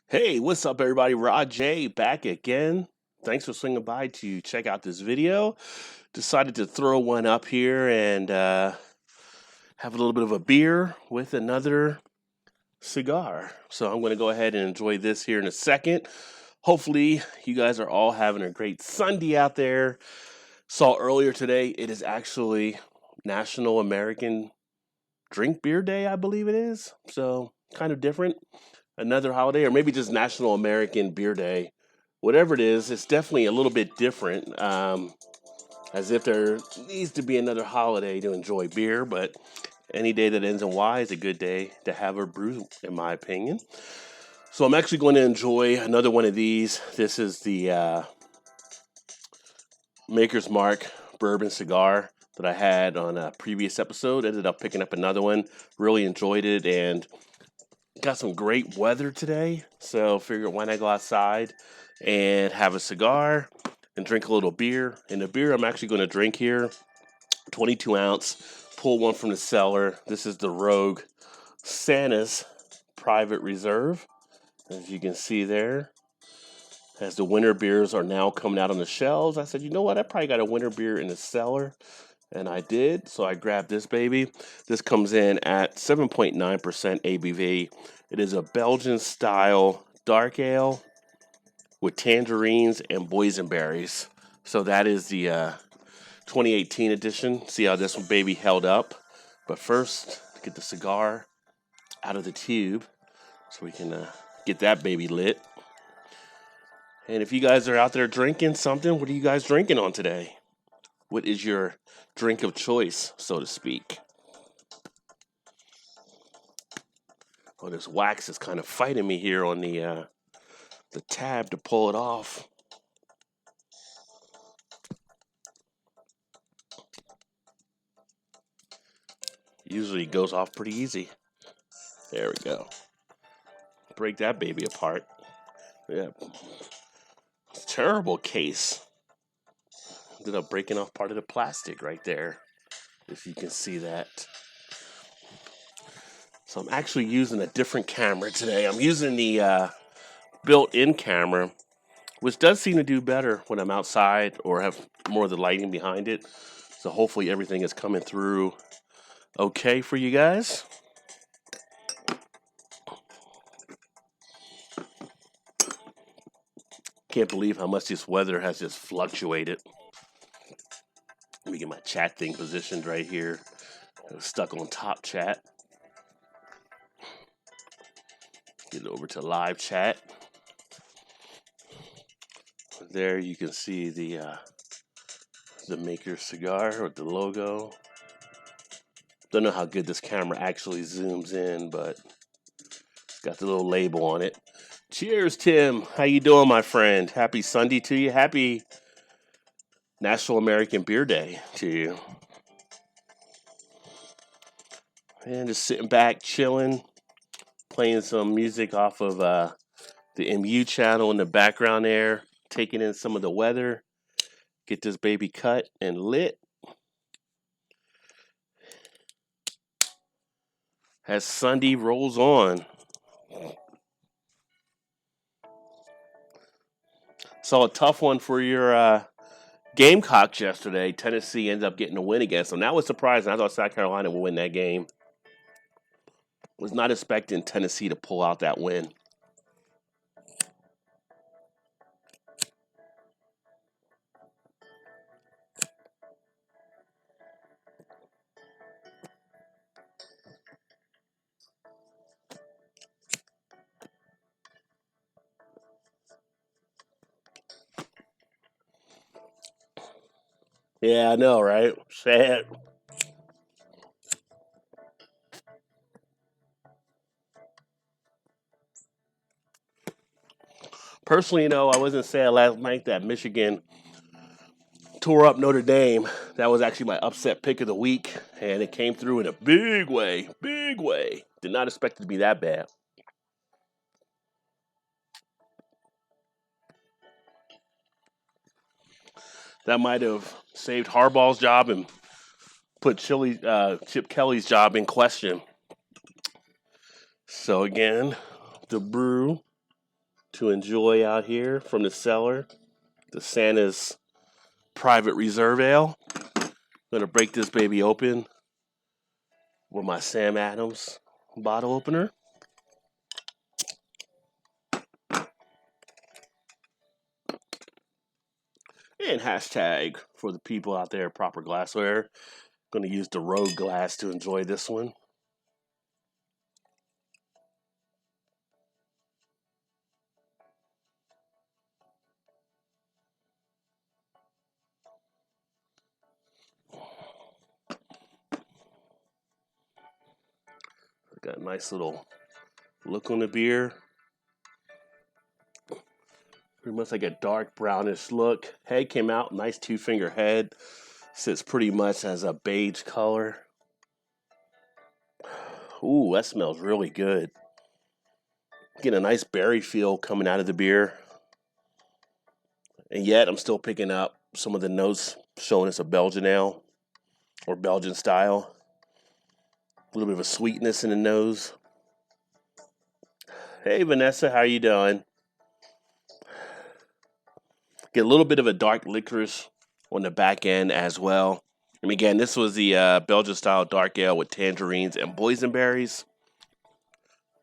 Hey, what's up, everybody? Rod J back again. Thanks for swinging by to check out this video. Decided to throw one up here and have a little bit of a beer with another cigar. So I'm going to go ahead and enjoy this here in a second. Hopefully, you guys are all having a great Sunday out there. Saw earlier today, it is actually National American Drink Beer Day, I believe it is. So kind of different. Another holiday, or maybe just National American Beer Day. Whatever it is, it's definitely a little bit different. As if there needs to be another holiday to enjoy beer, but any day that ends in Y is a good day to have a brew, in my opinion. So I'm actually going to enjoy another one of these. This is the Maker's Mark bourbon cigar that I had on a previous episode. Ended up picking up another one. Really enjoyed it and got some great weather today. So figured why not go outside and have a cigar and drink a little beer. And the beer I'm actually going to drink here, 22 ounce, pull one from the cellar. This is the Rogue Santa's Private Reserve. As you can see there, as the winter beers are now coming out on the shelves, I said, you know what? I probably got a winter beer in the cellar. And I did. So I grabbed this baby. This comes in at 7.9% ABV. It is a Belgian style dark ale with tangerines and boysenberries. So that is the 2018 edition. See how this one baby held up. But first, get the cigar out of the tube so we can get that baby lit. And if you guys are out there drinking something, what are you guys drinking on today? What is your drink of choice, so to speak? Oh, this wax is kind of fighting me here on the tab to pull it off. Usually it goes off pretty easy. There we go. Break that baby apart. Yeah. Terrible case. Ended up breaking off part of the plastic right there, if you can see that. So I'm actually using a different camera today. I'm using the built-in camera, which does seem to do better when I'm outside or have more of the lighting behind it. So hopefully everything is coming through okay for you guys. Can't believe how much this weather has just fluctuated. Let me get my chat thing positioned right here. I was stuck on top chat. Get it over to live chat. There you can see the Maker cigar with the logo. Don't know how good this camera actually zooms in, but it's got the little label on it. Cheers, Tim. How you doing, my friend? Happy Sunday to you. Happy National American Beer Day to you. And just sitting back, chilling, playing some music off of the MU channel in the background there, taking in some of the weather. Get this baby cut and lit. As Sunday rolls on. Saw a tough one for your Gamecocks yesterday. Tennessee ended up getting a win against them. That was surprising. I thought South Carolina would win that game. Was not expecting Tennessee to pull out that win. Yeah, I know, right? Sad. Personally, I wasn't sad last night that Michigan tore up Notre Dame. That was actually my upset pick of the week, and it came through in a big way. Big way. Did not expect it to be that bad. That might have saved Harbaugh's job and put Chip Kelly's job in question. So again, the brew to enjoy out here from the cellar. The Santa's Private Reserve Ale. I'm gonna break this baby open with my Sam Adams bottle opener. And hashtag for the people out there, proper glassware. Going to use the Rogue glass to enjoy this one. Got a nice little look on the beer. Pretty much like a dark brownish look. Head came out, nice 2-finger head. Sits pretty much as a beige color. Ooh, that smells really good. Getting a nice berry feel coming out of the beer. And yet I'm still picking up some of the notes showing it's a Belgian ale or Belgian style. A little bit of a sweetness in the nose. Hey Vanessa, how you doing? Get a little bit of a dark licorice on the back end as well. And again, this was the Belgian style dark ale with tangerines and boysenberries.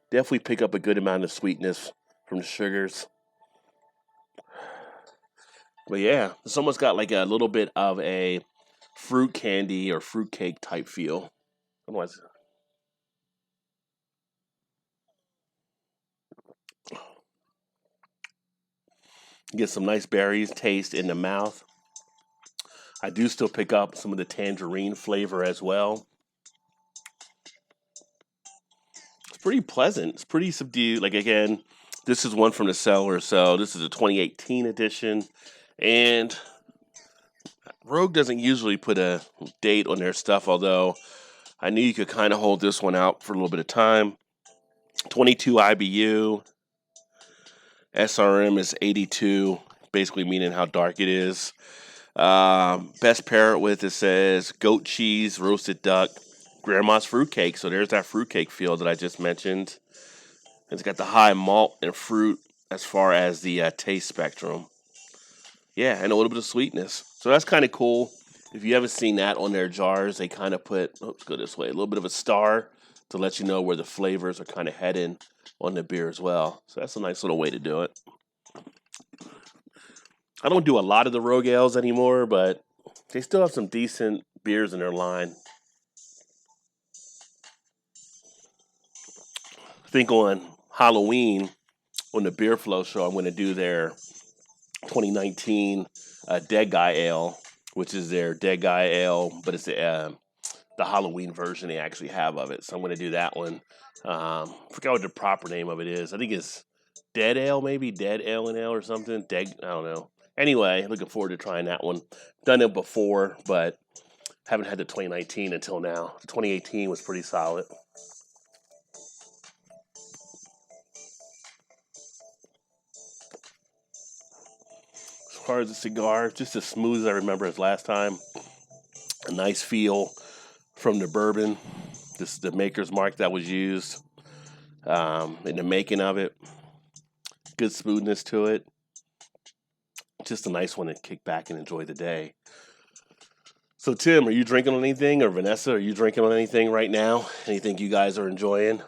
Definitely pick up a good amount of sweetness from the sugars. But yeah, it's almost got like a little bit of a fruit candy or fruit cake type feel. Otherwise, get some nice berries taste in the mouth. I do still pick up some of the tangerine flavor as well. It's pretty pleasant. It's pretty subdued. Like again, this is one from the cellar, so this is a 2018 edition. And Rogue doesn't usually put a date on their stuff, although I knew you could kind of hold this one out for a little bit of time. 22 IBU. SRM is 82, basically meaning how dark it is. Best pair it with, it says goat cheese, roasted duck, grandma's fruitcake. So there's that fruitcake feel that I just mentioned. It's got the high malt and fruit as far as the taste spectrum. Yeah, and a little bit of sweetness. So that's kind of cool. If you haven't seen that on their jars, they kind of put, let's go this way, a little bit of a star to let you know where the flavors are kind of heading on the beer as well. So that's a nice little way to do it. I don't do a lot of the Rogue Ales anymore, but they still have some decent beers in their line. I think on Halloween, on the Beer Flow show, I'm going to do their 2019 Dead Guy Ale, which is their Dead Guy Ale, but it's the Halloween version they actually have of it. So I'm going to do that one. I forgot what the proper name of it is. I think it's Dead Ale, maybe Dead Ale and Ale or something. Dead, I don't know. Anyway, looking forward to trying that one. Done it before, but haven't had the 2019 until now. The 2018 was pretty solid. As far as the cigar, just as smooth as I remember as last time. A nice feel from the bourbon. This is the maker's mark that was used in the making of it. Good smoothness to it. Just a nice one to kick back and enjoy the day. So, Tim, are you drinking on anything? Or Vanessa, are you drinking on anything right now? Anything you guys are enjoying?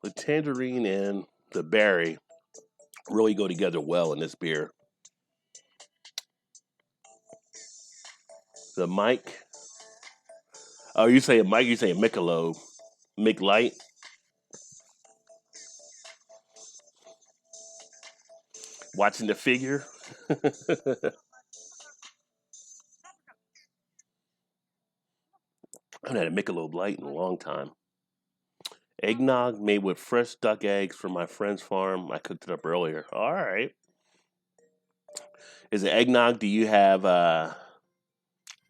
The tangerine and the berry really go together well in this beer. The Mike. Oh, you say Mike, you say Michelob. Mick Light. Watching the figure. I haven't had a Michelob Light in a long time. Eggnog made with fresh duck eggs from my friend's farm. I cooked it up earlier. All right. Is it eggnog? Do you have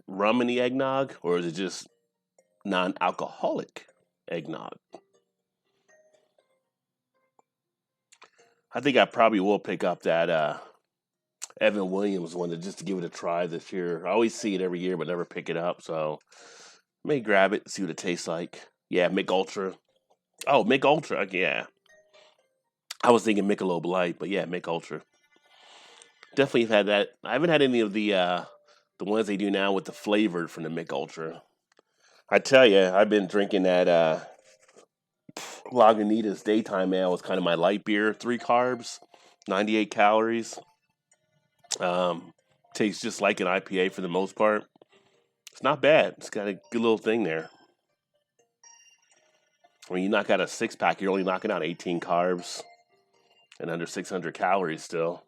rum in the eggnog, or is it just non-alcoholic eggnog? I think I probably will pick up that Evan Williams one just to give it a try this year. I always see it every year, but never pick it up. So may grab it, see what it tastes like. Yeah, Mick Ultra. Oh, Mick Ultra. Yeah, I was thinking Michelob Light, but yeah, Mick Ultra. Definitely have had that. I haven't had any of the ones they do now with the flavored from the Mick Ultra. I tell you, I've been drinking that Lagunitas Daytime Ale. It's kind of my light beer, 3 carbs, 98 calories. Tastes just like an IPA for the most part. It's not bad. It's got a good little thing there. When you knock out a 6-pack, you're only knocking out 18 carbs and under 600 calories still.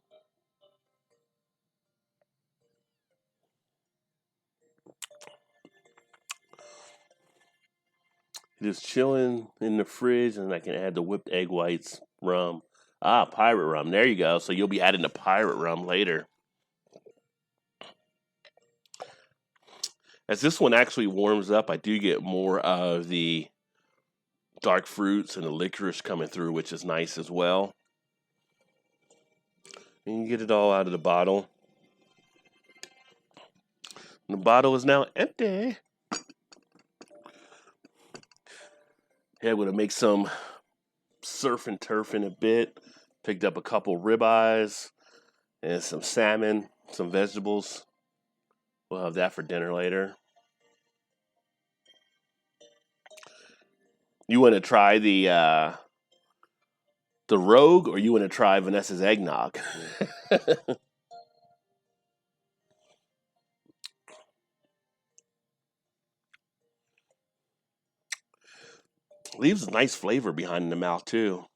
Just chilling in the fridge, and I can add the whipped egg whites, rum. Ah, pirate rum. There you go. So you'll be adding the pirate rum later. As this one actually warms up, I do get more of the dark fruits and the licorice coming through, which is nice as well. And you get it all out of the bottle. And the bottle is now empty. Yeah, I'm going to make some surf and turf in a bit. Picked up a couple ribeyes and some salmon, some vegetables. We'll have that for dinner later. You want to try the Rogue, or you want to try Vanessa's eggnog? Leaves a nice flavor behind in the mouth too.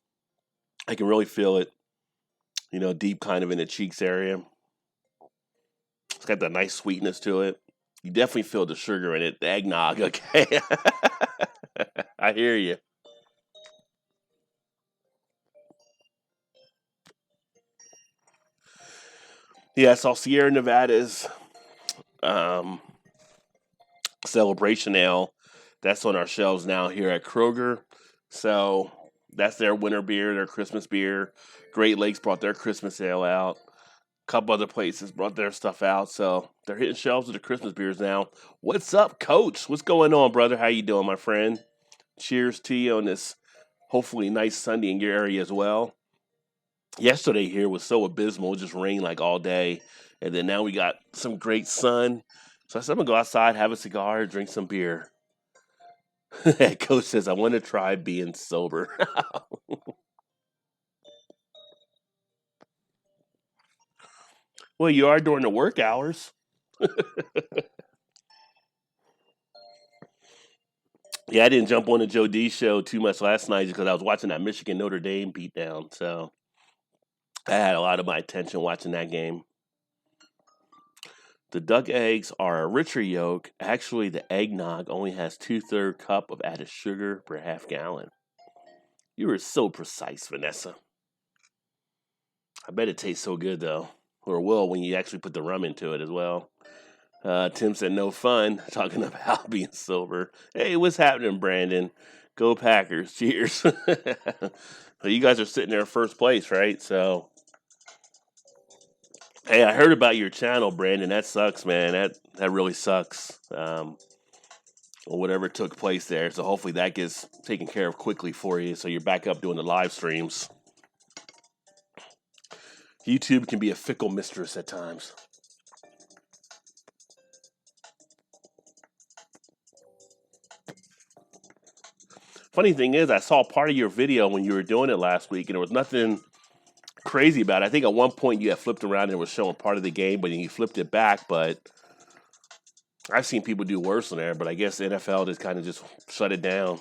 I can really feel it, deep kind of in the cheeks area. It's got that nice sweetness to it. You definitely feel the sugar in it, the eggnog, okay? I hear you. Yeah, I saw Sierra Nevada's um, Celebration Ale. That's on our shelves now here at Kroger. So that's their winter beer, their Christmas beer. Great Lakes brought their Christmas ale out. A couple other places brought their stuff out. So they're hitting shelves with the Christmas beers now. What's up, Coach? What's going on, brother? How you doing, my friend? Cheers to you on this hopefully nice Sunday in your area as well. Yesterday here was so abysmal. It just rained like all day. And then now we got some great sun. So I said, I'm going to go outside, have a cigar, drink some beer. Coach says, I want to try being sober. Well, you are during the work hours. Yeah, I didn't jump on the Joe D show too much last night because I was watching that Michigan Notre Dame beatdown. So I had a lot of my attention watching that game. The duck eggs are a richer yolk. Actually, the eggnog only has 2/3 cup of added sugar per half gallon. You were so precise, Vanessa. I bet it tastes so good, though. Or will when you actually put the rum into it as well. Tim said, no fun talking about being sober. Hey, what's happening, Brandon? Go Packers. Cheers. You guys are sitting there in first place, right? So, hey, I heard about your channel, Brandon. That sucks, man. That really sucks. Or whatever took place there. So hopefully that gets taken care of quickly for you so you're back up doing the live streams. YouTube can be a fickle mistress at times. Funny thing is, I saw part of your video when you were doing it last week, and there was nothing crazy about it. I think at one point you had flipped around and it was showing part of the game, but you flipped it back. But I've seen people do worse than there, but I guess the NFL just kind of just shut it down.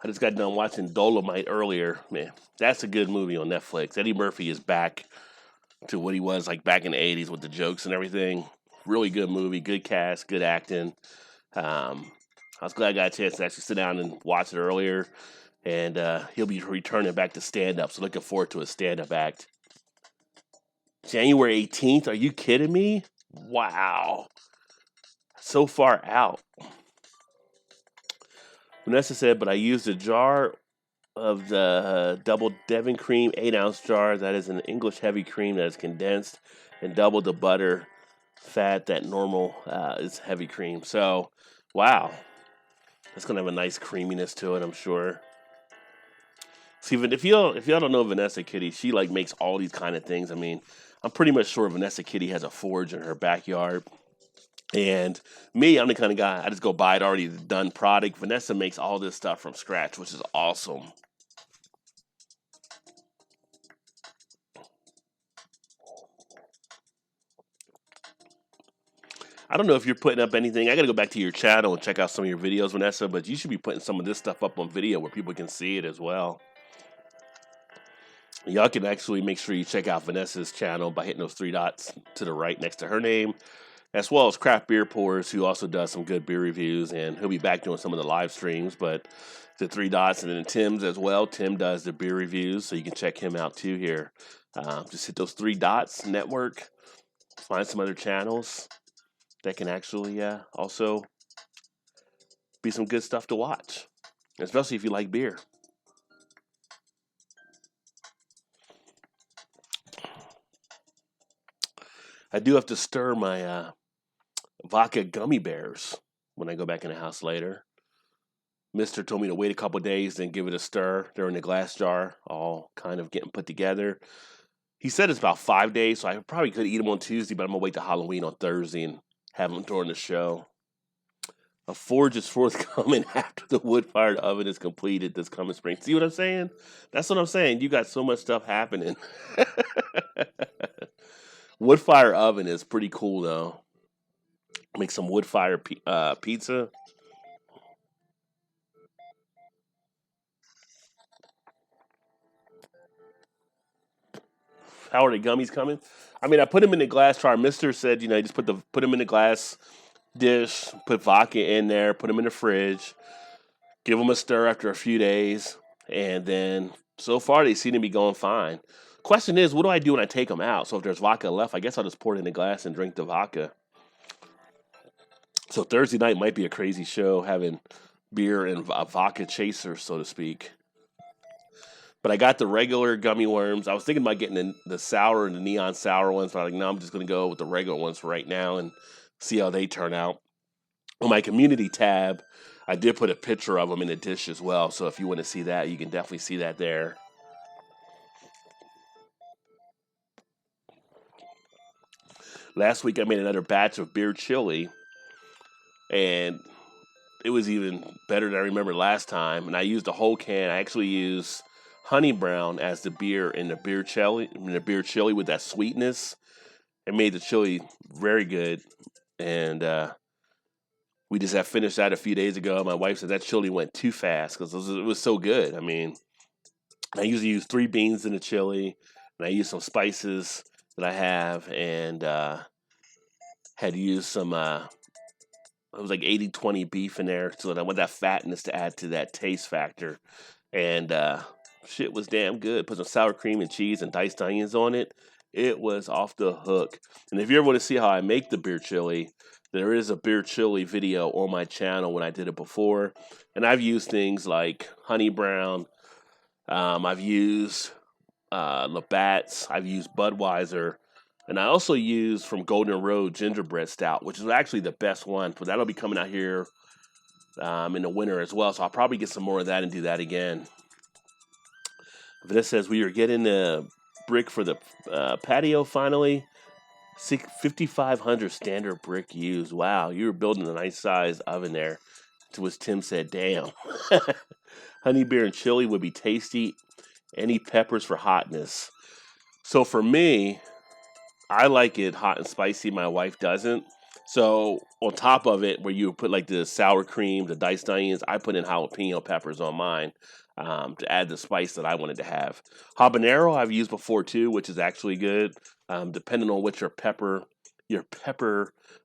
I just got done watching Dolomite earlier. Man, that's a good movie on Netflix. Eddie Murphy is back to what he was like back in the 80s with the jokes and everything. Really good movie, good cast, good acting. I was glad I got a chance to actually sit down and watch it earlier. and he'll be returning back to stand-up. So looking forward to a stand-up act. January 18th? Are you kidding me? Wow. So far out. Vanessa said, but I used a jar of the double Devon cream, 8-ounce jar. That is an English heavy cream that is condensed, and double the butter fat that normal is heavy cream. So, wow. It's going to have a nice creaminess to it, I'm sure. See, if y'all don't know Vanessa Kitty, she like makes all these kind of things. I mean, I'm pretty much sure Vanessa Kitty has a forge in her backyard. And me, I'm the kind of guy, I just go buy it already done product. Vanessa makes all this stuff from scratch, which is awesome. I don't know if you're putting up anything. I got to go back to your channel and check out some of your videos, Vanessa, but you should be putting some of this stuff up on video where people can see it as well. Y'all can actually make sure you check out Vanessa's channel by hitting those 3 dots to the right next to her name, as well as Craft Beer Pours, who also does some good beer reviews, and he'll be back doing some of the live streams, but the 3 dots, and then Tim's as well. Tim does the beer reviews, so you can check him out too here. Just hit those 3 dots, network, find some other channels that can actually also be some good stuff to watch, especially if you like beer. I do have to stir my vodka gummy bears when I go back in the house later. Mister told me to wait a couple days, then give it a stir. They're in a glass jar, all kind of getting put together. He said it's about 5 days, so I probably could eat them on Tuesday, but I'm going to wait till Halloween on Thursday and have them during the show. A forge is forthcoming after the wood-fired oven is completed this coming spring. See what I'm saying? That's what I'm saying. You got so much stuff happening. Wood-fire oven is pretty cool, though. Make some wood-fire pizza. How are the gummies coming? I mean, I put them in the glass jar. Mister said, you just put them in the glass dish, put vodka in there, put them in the fridge, give them a stir after a few days, and then so far they seem to be going fine. Question is, what do I do when I take them out? So if there's vodka left, I guess I'll just pour it in the glass and drink the vodka. So Thursday night might be a crazy show, having beer and a vodka chaser, so to speak. But I got the regular gummy worms. I was thinking about getting the sour and the neon sour ones, but I'm like, no, I'm just going to go with the regular ones for right now and see how they turn out. On my community tab, I did put a picture of them in the dish as well. So if you want to see that, you can definitely see that there. Last week, I made another batch of beer chili, and it was even better than I remember last time. And I used a whole can. I actually used honey brown as the beer in the beer chili with that sweetness. It made the chili very good, and we just have finished that a few days ago. My wife said that chili went too fast because it was so good. I mean, I usually use 3 beans in the chili, and I use some spices that I have, and had used some, it was like 80-20 beef in there, so that I want that fatness to add to that taste factor. And shit was damn good. Put some sour cream and cheese and diced onions on it. It was off the hook. And if you ever want to see how I make the beer chili, there is a beer chili video on my channel when I did it before. And I've used things like honey brown. I've used Labatt's. I've used Budweiser. And I also use from Golden Road Gingerbread Stout, which is actually the best one. But that'll be coming out here in the winter as well. So I'll probably get some more of that and do that again. Vanessa says, we are getting the brick for the patio finally. 5,500 standard brick used. Wow, you were building a nice size oven there. To which Tim said, damn. Honey beer and chili would be tasty. Any peppers for hotness? So for me, I like it hot and spicy. My wife doesn't. So on top of it, where you put like the sour cream, the diced onions, I put in jalapeno peppers on mine to add the spice that I wanted to have. Habanero I've used before too, which is actually good. Depending on what your pepper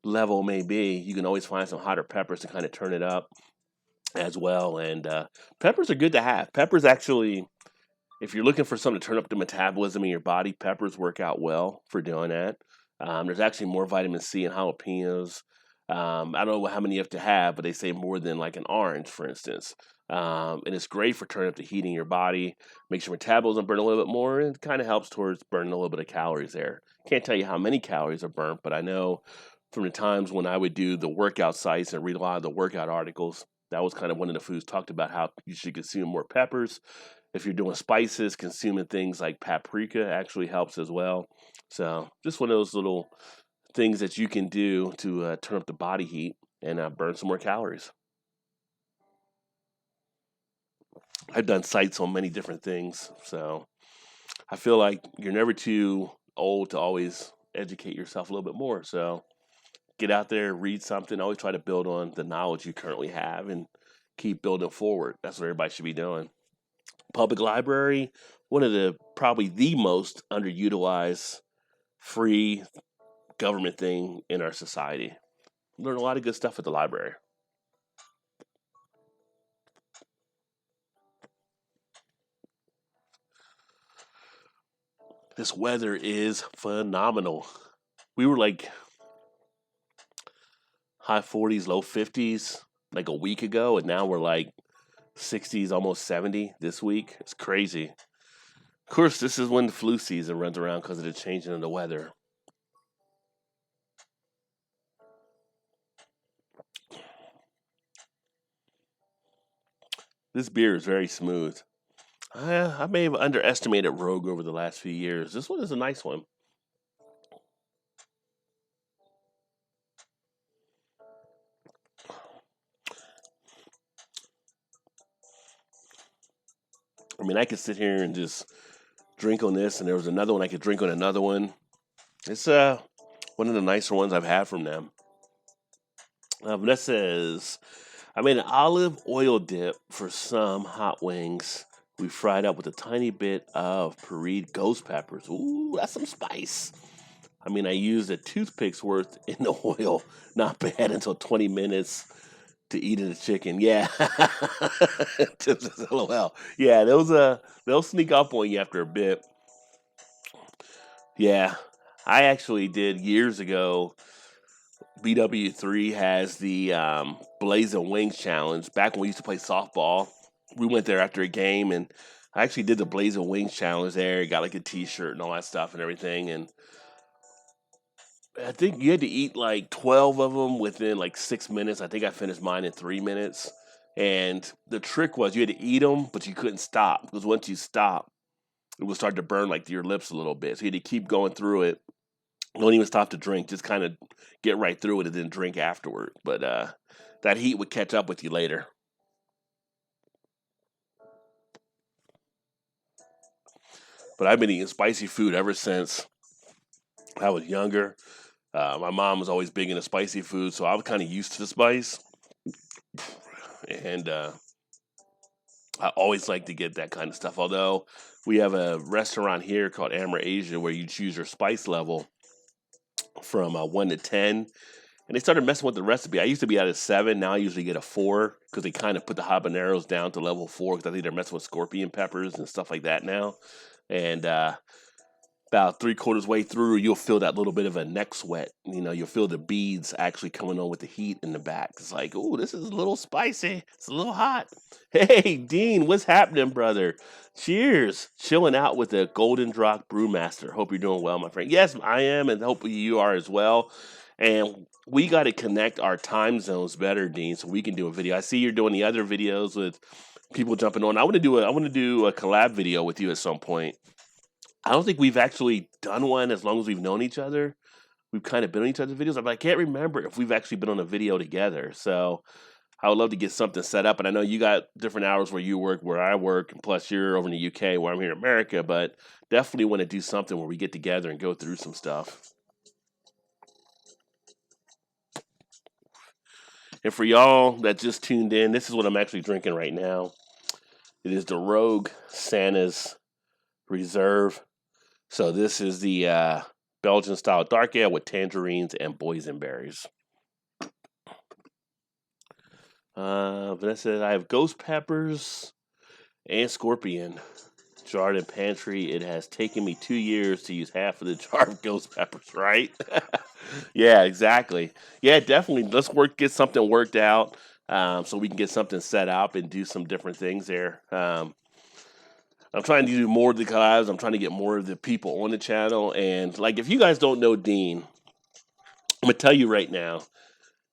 level may be, you can always find some hotter peppers to kind of turn it up. as well. And peppers are good to have. Peppers actually, if you're looking for something to turn up the metabolism in your body, peppers work out well for doing that. There's actually more vitamin C in jalapenos. I don't know how many you have to have, but they say more than like an orange, for instance. And it's great for turning up the heat in your body, makes your metabolism burn a little bit more, and kind of helps towards burning a little bit of calories there. Can't tell you how many calories are burnt, but I know from the times when I would do the workout sites and read a lot of the workout articles, that was kind of one of the foods talked about how you should consume more peppers. If you're doing spices, consuming things like paprika actually helps as well. So just one of those little things that you can do to turn up the body heat and burn some more calories. I've done sites on many different things, so I feel like you're never too old to always educate yourself a little bit more. So get out there, read something, always try to build on the knowledge you currently have and keep building forward. That's what everybody should be doing. Public library, one of the probably the most underutilized free government thing in our society. Learn a lot of good stuff at the library. This weather is phenomenal. We were like high 40s, low 50s like a week ago, and now we're like 60s, almost 70 this week. It's crazy. Of course, this is when the flu season runs around because of the changing of the weather. This beer is very smooth. I may have underestimated Rogue over the last few years. This one is a nice one. I mean, I could sit here and just drink on this, and there was another one I could drink on another one. It's one of the nicer ones I've had from them. That says I made an olive oil dip for some hot wings. We fried up with a tiny bit of pureed ghost peppers. Ooh, that's some spice. I mean, I used a toothpick's worth in the oil. Not bad until 20 minutes to eat the chicken. Yeah. Just LOL. Yeah, they'll sneak up on you after a bit. Yeah. I actually did years ago. BW3 has the Blazing Wings Challenge. Back when we used to play softball, we went there after a game, and I actually did the Blazing Wings Challenge there. Got like a T-shirt and all that stuff and everything. And I think you had to eat like 12 of them within like 6 minutes. I think I finished mine in 3 minutes. And the trick was you had to eat them, but you couldn't stop because once you stop, it would start to burn like your lips a little bit. So you had to keep going through it. Don't even stop to drink. Just kind of get right through it and then drink afterward. But that heat would catch up with you later. But I've been eating spicy food ever since I was younger. My mom was always big into spicy food, so I was kind of used to the spice. And I always like to get that kind of stuff. Although we have a restaurant here called Amber Asia where you choose your spice level from 1 to 10. And they started messing with the recipe. I used to be at a 7. Now I usually get a 4 because they kind of put the habaneros down to level 4 because I think they're messing with scorpion peppers and stuff like that now. And about 3/4 way through, you'll feel that little bit of a neck sweat. You know, you'll feel the beads actually coming on with the heat in the back. It's like, oh, this is a little spicy. It's a little hot. Hey, Dean, what's happening, brother? Cheers. Chilling out with the Golden Drop Brewmaster. Hope you're doing well, my friend. Yes, I am, and hopefully you are as well. And we got to connect our time zones better, Dean, so we can do a video. I see you're doing the other videos with people jumping on. I want to do a collab video with you at some point. I don't think we've actually done one as long as we've known each other. We've kind of been on each other's videos, but I can't remember if we've actually been on a video together. So I would love to get something set up. And I know you got different hours where you work, where I work, and plus you're over in the UK where I'm here in America. But definitely want to do something where we get together and go through some stuff. And for y'all that just tuned in, this is what I'm actually drinking right now. It is the Rogue Santa's Reserve. So this is the Belgian style dark ale with tangerines and boysenberries. Vanessa says, I have ghost peppers and scorpion jarred in pantry. It has taken me 2 years to use half of the jar of ghost peppers, right? Yeah, exactly. Yeah, definitely. Let's get something worked out, so we can get something set up and do some different things there. I'm trying to do more of the collabs. I'm trying to get more of the people on the channel. And like, if you guys don't know Dean, I'm gonna tell you right now.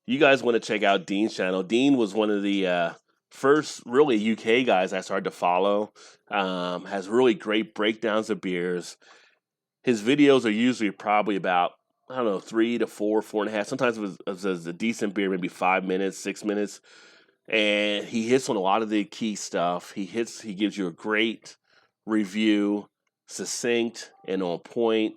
You guys want to check out Dean's channel. Dean was one of the first really UK guys I started to follow. Has really great breakdowns of beers. His videos are usually probably about, I don't know, 3 to 4, 4.5. Sometimes if it's a decent beer, maybe 5 minutes, 6 minutes, and he hits on a lot of the key stuff. He gives you a great review, succinct and on point,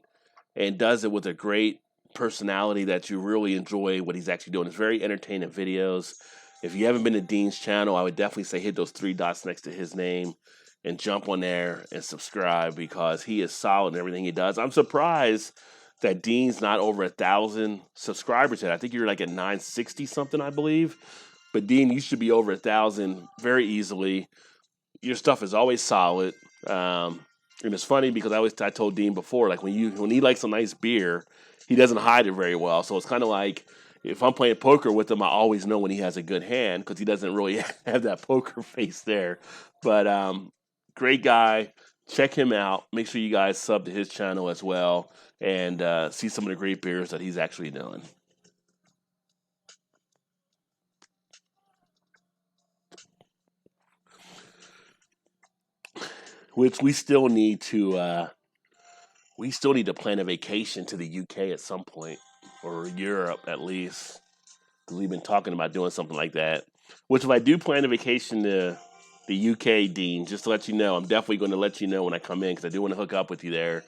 and does it with a great personality that you really enjoy what he's actually doing. It's very entertaining videos. If you haven't been to Dean's channel, I would definitely say hit those 3 dots next to his name and jump on there and subscribe, because he is solid in everything he does. I'm surprised that Dean's not over 1,000 subscribers yet. I think you're like at 960 something, I believe. But Dean, you should be over 1,000 very easily. Your stuff is always solid. And it's funny because I told Dean before, like when he likes a nice beer, he doesn't hide it very well. So it's kind of like, if I'm playing poker with him, I always know when he has a good hand, because he doesn't really have that poker face there. But great guy. Check him out. Make sure you guys sub to his channel as well, and see some of the great beers that he's actually doing. Which we still need to plan a vacation to the UK at some point, or Europe at least, because we've been talking about doing something like that. Which, if I do plan a vacation to the UK, Dean, just to let you know, I'm definitely going to let you know when I come in, because I do want to hook up with you there,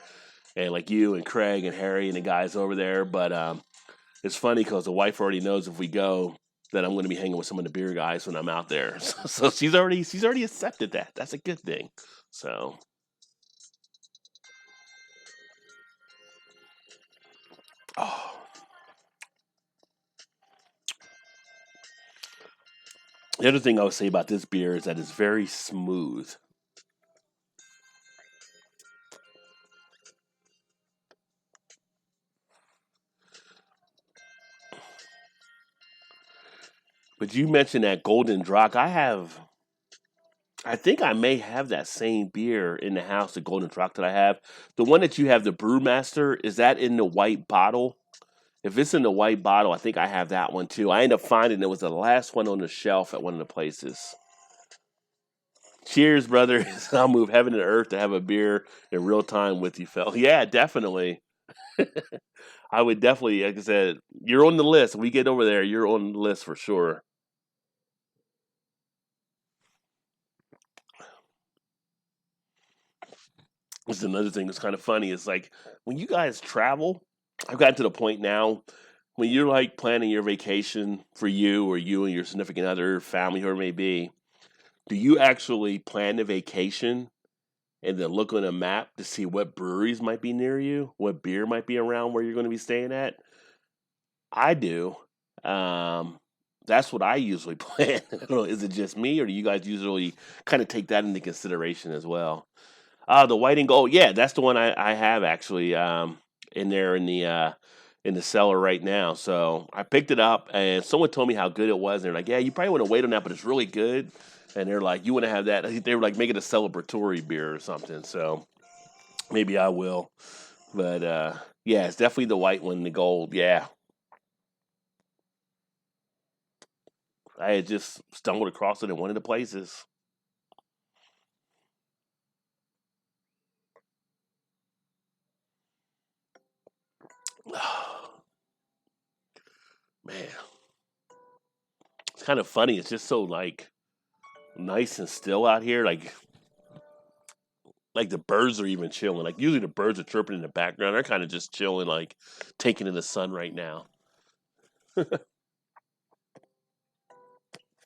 and like you and Craig and Harry and the guys over there. But it's funny because the wife already knows if we go that I'm going to be hanging with some of the beer guys when I'm out there. So she's already accepted that. That's a good thing. So, oh, the other thing I would say about this beer is that it's very smooth. But you mentioned that Golden Drock. I think I may have that same beer in the house, the Golden Drock that I have. The one that you have, the Brewmaster, is that in the white bottle? If it's in the white bottle, I think I have that one too. I ended up finding it was the last one on the shelf at one of the places. Cheers, brother. I'll move heaven and earth to have a beer in real time with you, Phil. Yeah, definitely. I would definitely, like I said, you're on the list. When we get over there, you're on the list for sure. This is another thing that's kind of funny. It's like, when you guys travel, I've gotten to the point now when you're like planning your vacation for you, or you and your significant other, family, whoever it may be. Do you actually plan the vacation and then look on a map to see what breweries might be near you, what beer might be around where you're going to be staying at? I do. Um, that's what I usually plan. I don't know, is it just me, or do you guys usually kind of take that into consideration as well? The white and gold, yeah, that's the one I have actually, in there in the cellar right now. So I picked it up, and someone told me how good it was. And they're like, "Yeah, you probably want to wait on that, but it's really good." And they're like, "You want to have that?" I think they were like making a celebratory beer or something. So maybe I will. But yeah, it's definitely the white one, the gold. Yeah, I had just stumbled across it in one of the places. Man, it's kind of funny. It's just so like nice and still out here. Like the birds are even chilling. Like usually the birds are chirping in the background. They're kind of just chilling, like taking in the sun right now.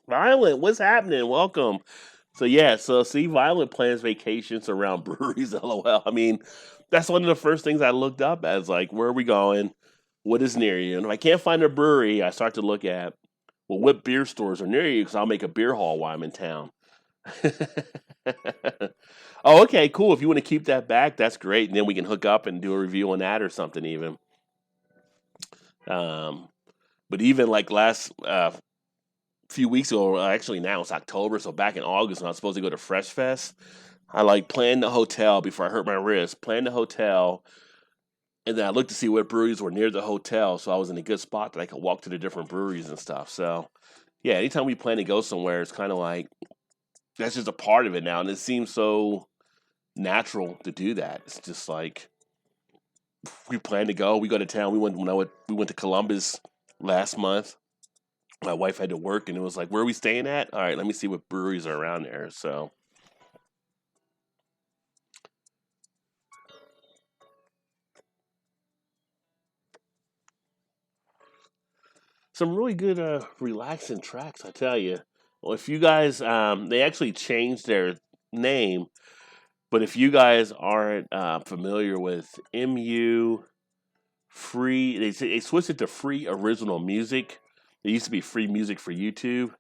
Violet, what's happening? Welcome. So yeah, so see, Violet plans vacations around breweries. LOL. I mean, that's one of the first things I looked up as, like, where are we going? What is near you? And if I can't find a brewery, I start to look at Well, what beer stores are near you? Because I'll make a beer haul while I'm in town. Oh, okay, cool. If you want to keep that back, that's great. And then we can hook up and do a review on that or something even. Um, but even like last few weeks ago, actually now it's October, so back in August when I was supposed to go to Fresh Fest, I like planned the hotel before I hurt my wrist, planned the hotel, and then I looked to see what breweries were near the hotel, so I was in a good spot that I could walk to the different breweries and stuff. So yeah, anytime we plan to go somewhere, it's kind of like that's just a part of it now, and it seems so natural to do that. It's just like we plan to go, we go to town. We went to Columbus last month. My wife had to work, and it was like, where are we staying at? All right, let me see what breweries are around there. So some really good relaxing tracks, I tell you. Well, if you guys, they actually changed their name, but if you guys aren't familiar with MU Free, they switched it to Free Original Music. It used to be Free Music for YouTube.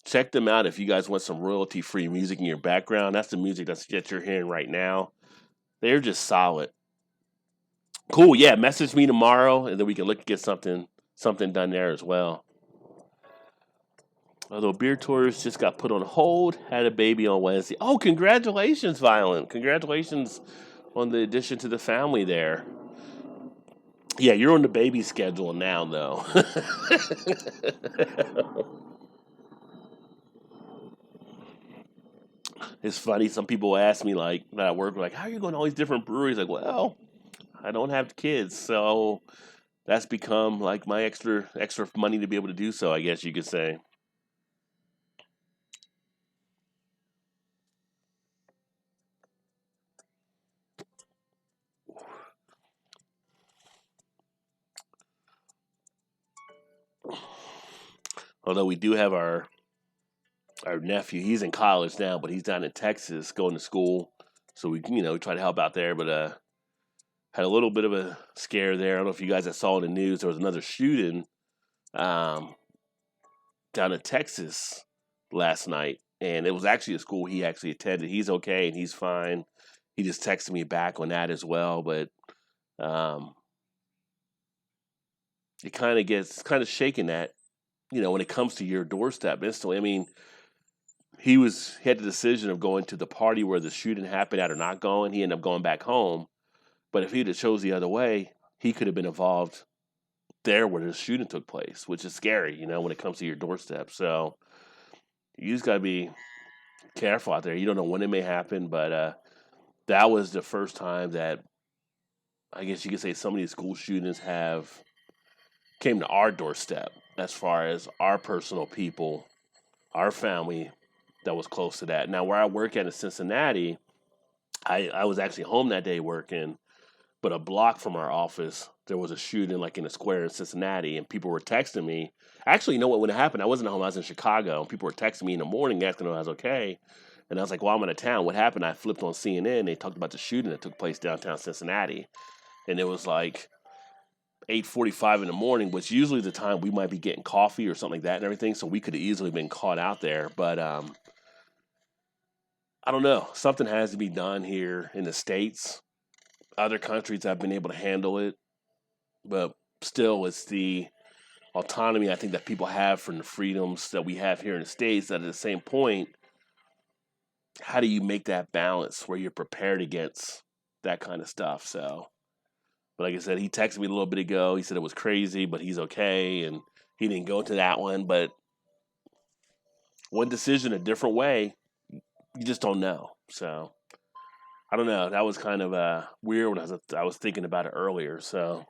Check them out if you guys want some royalty free music in your background. That's the music that you're hearing right now. They're just solid. Cool. Yeah, message me tomorrow, and then we can look at get something done there as well. Although Beer Tours just got put on hold, had a baby on Wednesday. Oh, congratulations, Violent! Congratulations on the addition to the family there. Yeah, you're on the baby schedule now, though. It's funny. Some people ask me like that at work, like, "How are you going to all these different breweries?" Like, well, I don't have kids, so that's become like my extra money to be able to do so. I guess you could say. Although we do have our nephew, he's in college now, but he's down in Texas going to school. So we try to help out there, but had a little bit of a scare there. I don't know if you guys saw in the news. There was another shooting um, down in Texas last night, and it was actually a school he actually attended. He's okay and he's fine. He just texted me back on that as well, but um, it kind of shaking that when it comes to your doorstep instantly. I mean, he had the decision of going to the party where the shooting happened at or not going. He ended up going back home, but if he'd have chose the other way, he could have been involved there where the shooting took place, which is scary, when it comes to your doorstep. So you just gotta be careful out there. You don't know when it may happen, but that was the first time that I guess you could say some of these school shootings have came to our doorstep as far as our personal people, our family that was close to that. Now, where I work at in Cincinnati, I was actually home that day working, but a block from our office, there was a shooting like in a square in Cincinnati, and people were texting me. Actually, you know what? When it happened, I wasn't home. I was in Chicago, and people were texting me in the morning asking if I was okay. And I was like, well, I'm out of town. What happened? I flipped on CNN. They talked about the shooting that took place downtown Cincinnati. And it was like 8:45 in the morning, which usually the time we might be getting coffee or something like that and everything. So we could have easily been caught out there. But I don't know. Something has to be done here in the States. Other countries have been able to handle it, but still, it's the autonomy I think that people have from the freedoms that we have here in the States. That at the same point, how do you make that balance where you're prepared against that kind of stuff? So, but like I said, he texted me a little bit ago. He said it was crazy, but he's okay, and he didn't go into that one. But one decision a different way, you just don't know. So I don't know. That was kind of weird when I was thinking about it earlier. So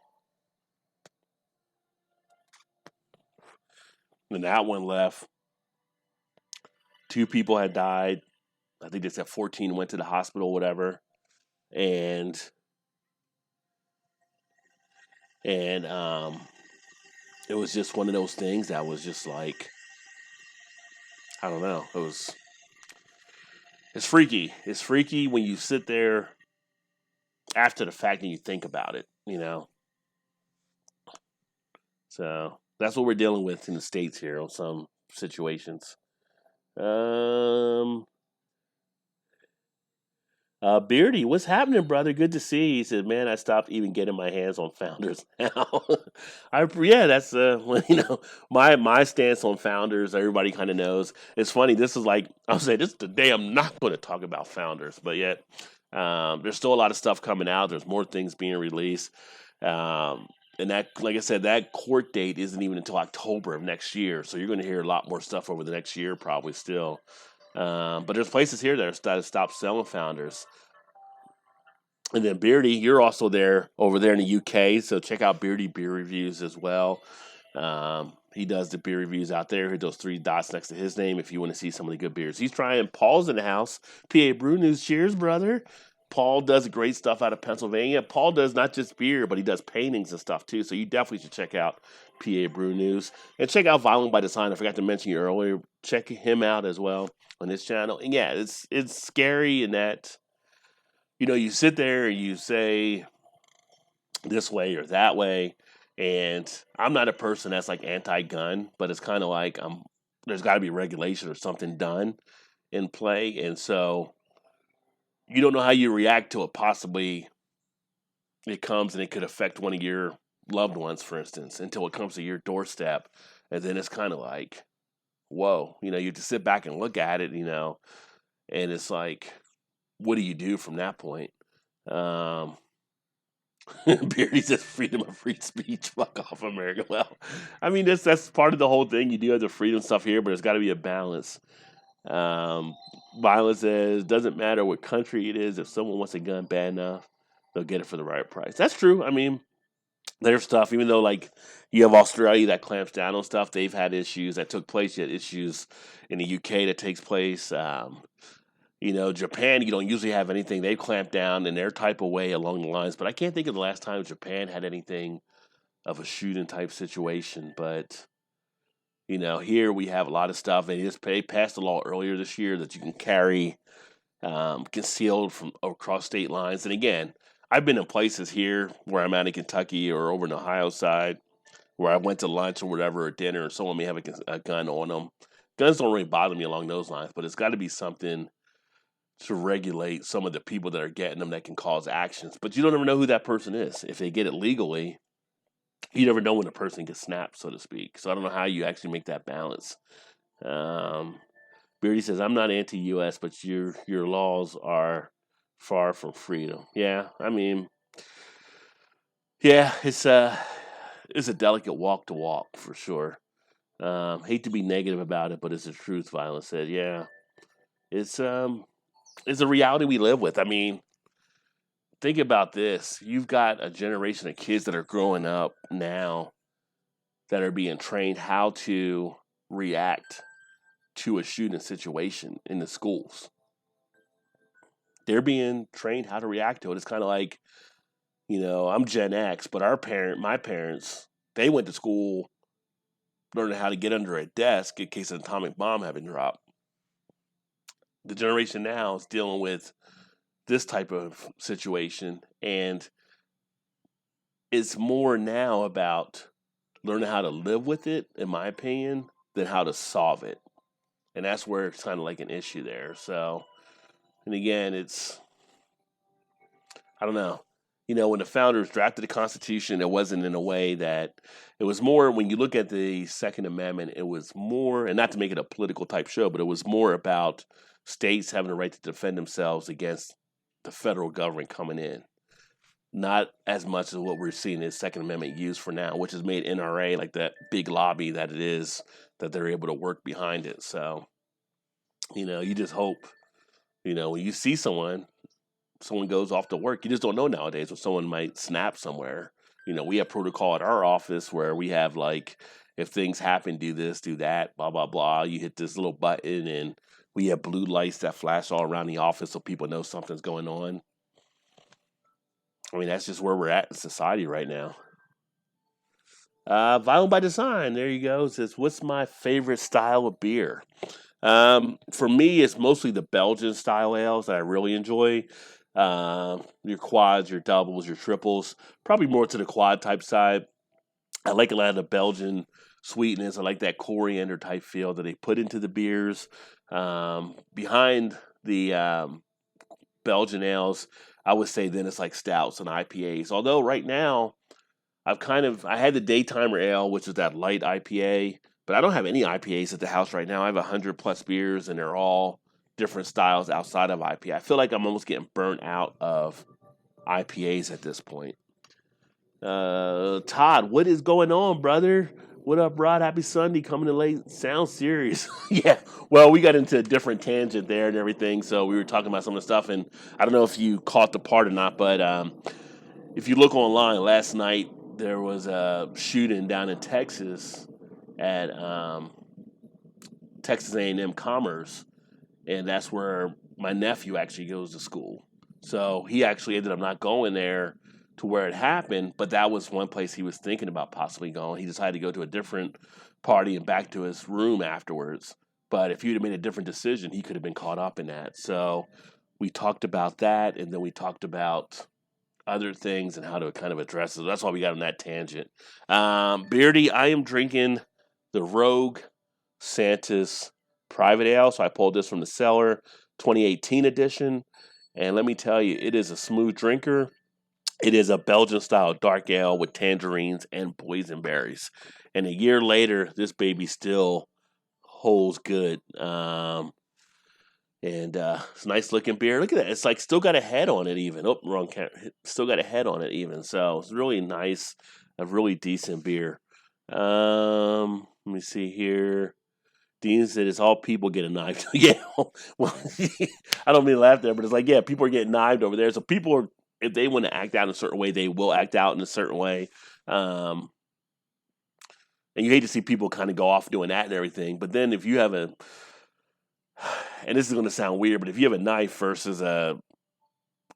then that one left. Two people had died. I think they said 14 went to the hospital, whatever. And and it was just one of those things that was just like I don't know. It's freaky. It's freaky when you sit there after the fact and you think about it. So That's what we're dealing with in the States here on some situations. Um, Beardy, what's happening, brother? Good to see you. He said, "Man, I stopped even getting my hands on founders now." Yeah, that's my stance on founders. Everybody kind of knows. It's funny. This is like I'll say this is the day I'm not going to talk about founders, but yet there's still a lot of stuff coming out. There's more things being released, um, and that, like I said, that court date isn't even until October of next year. So you're going to hear a lot more stuff over the next year, probably still. But there's places here that are stopped selling founders. And then Beardy, you're also there over there in the UK, so check out Beardy Beer Reviews as well. He does the beer reviews out there. Hit those three dots next to his name if you want to see some of the good beers. He's trying. Paul's in the house. PA Brew News. Cheers, brother. Paul does great stuff out of Pennsylvania. Paul does not just beer, but he does paintings and stuff too. So you definitely should check out PA Brew News and check out Violent by Design. I forgot to mention you earlier. Check him out as well on his channel. And yeah, it's scary in that you sit there and you say this way or that way, and I'm not a person that's like anti-gun, but it's kind of like there's got to be regulation or something done in play, and so you don't know how you react to it. Possibly it comes and it could affect one of your loved ones, for instance, until it comes to your doorstep, and then it's kind of like, whoa, you have to sit back and look at it, and it's like, what do you do from that point? Beardy says freedom of free speech. Fuck off, America. Well, I mean that's part of the whole thing. You do have the freedom stuff here, but there's got to be a balance. Um, Violence says doesn't matter what country it is. If someone wants a gun bad enough, they'll get it for the right price. That's true. I mean, there's stuff. Even though like you have Australia that clamps down on stuff, they've had issues that took place. Yet issues in the UK that takes place. Japan, you don't usually have anything. They've clamped down in their type of way along the lines, but I can't think of the last time Japan had anything of a shooting type situation. But, here we have a lot of stuff. They passed a law earlier this year that you can carry concealed from across state lines. And again, I've been in places here where I'm out in Kentucky or over in the Ohio side where I went to lunch or whatever or dinner and someone may have a gun on them. Guns don't really bother me along those lines, but it's got to be something to regulate some of the people that are getting them that can cause actions. But you don't ever know who that person is. If they get it legally, you never know when a person gets snapped, so to speak. So I don't know how you actually make that balance. Beardy says, I'm not anti-U.S., but your laws are far from freedom. Yeah, I mean, yeah, it's a delicate walk to walk for sure. Hate to be negative about it, but it's the truth. Violence said, yeah, it's a reality we live with. I mean, think about this. You've got a generation of kids that are growing up now that are being trained how to react to a shooting situation in the schools. They're being trained how to react to it. It's kind of like, I'm Gen X, but my parents, they went to school learning how to get under a desk in case an atomic bomb had been dropped. The generation now is dealing with this type of situation, and it's more now about learning how to live with it, in my opinion, than how to solve it. And that's where it's kind of like an issue there. So, and again, I don't know. When the founders drafted the Constitution, it wasn't in a way that it was more, when you look at the Second Amendment, it was more, and not to make it a political type show, but it was more about states having the right to defend themselves against the federal government coming in. Not as much as what we're seeing is Second Amendment used for now, which has made NRA like that big lobby that it is, that they're able to work behind it. So, you just hope, when you see someone goes off to work, you just don't know nowadays when someone might snap somewhere. We have protocol at our office where we have like, if things happen, do this, do that, blah, blah, blah. You hit this little button and we have blue lights that flash all around the office so people know something's going on. I mean, that's just where we're at in society right now. Violent by Design, there you go. It says, what's my favorite style of beer? For me, it's mostly the Belgian style ales that I really enjoy. Your quads, your doubles, your triples, probably more to the quad type side. I like a lot of the Belgian sweetness. I like that coriander type feel that they put into the beers. Behind the Belgian ales, I would say then it's like stouts and IPAs. Although right now I had the Daytimer Ale, which is that light IPA, but I don't have any IPAs at the house right now. I have 100 plus beers, and they're all different styles outside of IPA. I feel like I'm almost getting burnt out of IPAs at this point. Todd, what is going on, brother? What up, Rod? Happy Sunday. Coming in late. Sounds serious. Yeah. Well, we got into a different tangent there and everything. So we were talking about some of the stuff, and I don't know if you caught the part or not, but if you look online, last night there was a shooting down in Texas at Texas A&M Commerce, and that's where my nephew actually goes to school. So he actually ended up not going there to where it happened, but that was one place he was thinking about possibly going. He decided to go to a different party and back to his room afterwards. But if he'd have made a different decision, he could have been caught up in that. So we talked about that, and then we talked about other things and how to kind of address it. That's why we got on that tangent. Beardy, I am drinking the Rogue Santa's Private Ale. So I pulled this from the cellar, 2018 edition. And let me tell you, it is a smooth drinker. It is a Belgian style dark ale with tangerines and boysenberries. And a year later, this baby still holds good. And it's a nice looking beer. Look at that. It's like still got a head on it even. Oh, wrong camera. Still got a head on it even. So it's really nice. A really decent beer. Let me see here. Dean said it's all people getting knifed. Yeah. Well, I don't mean to laugh there, but it's like, yeah, people are getting knifed over there. So people are, if they want to act out in a certain way, they will act out in a certain way. And you hate to see people kind of go off doing that and everything. But then if you have and this is going to sound weird, but if you have a knife versus a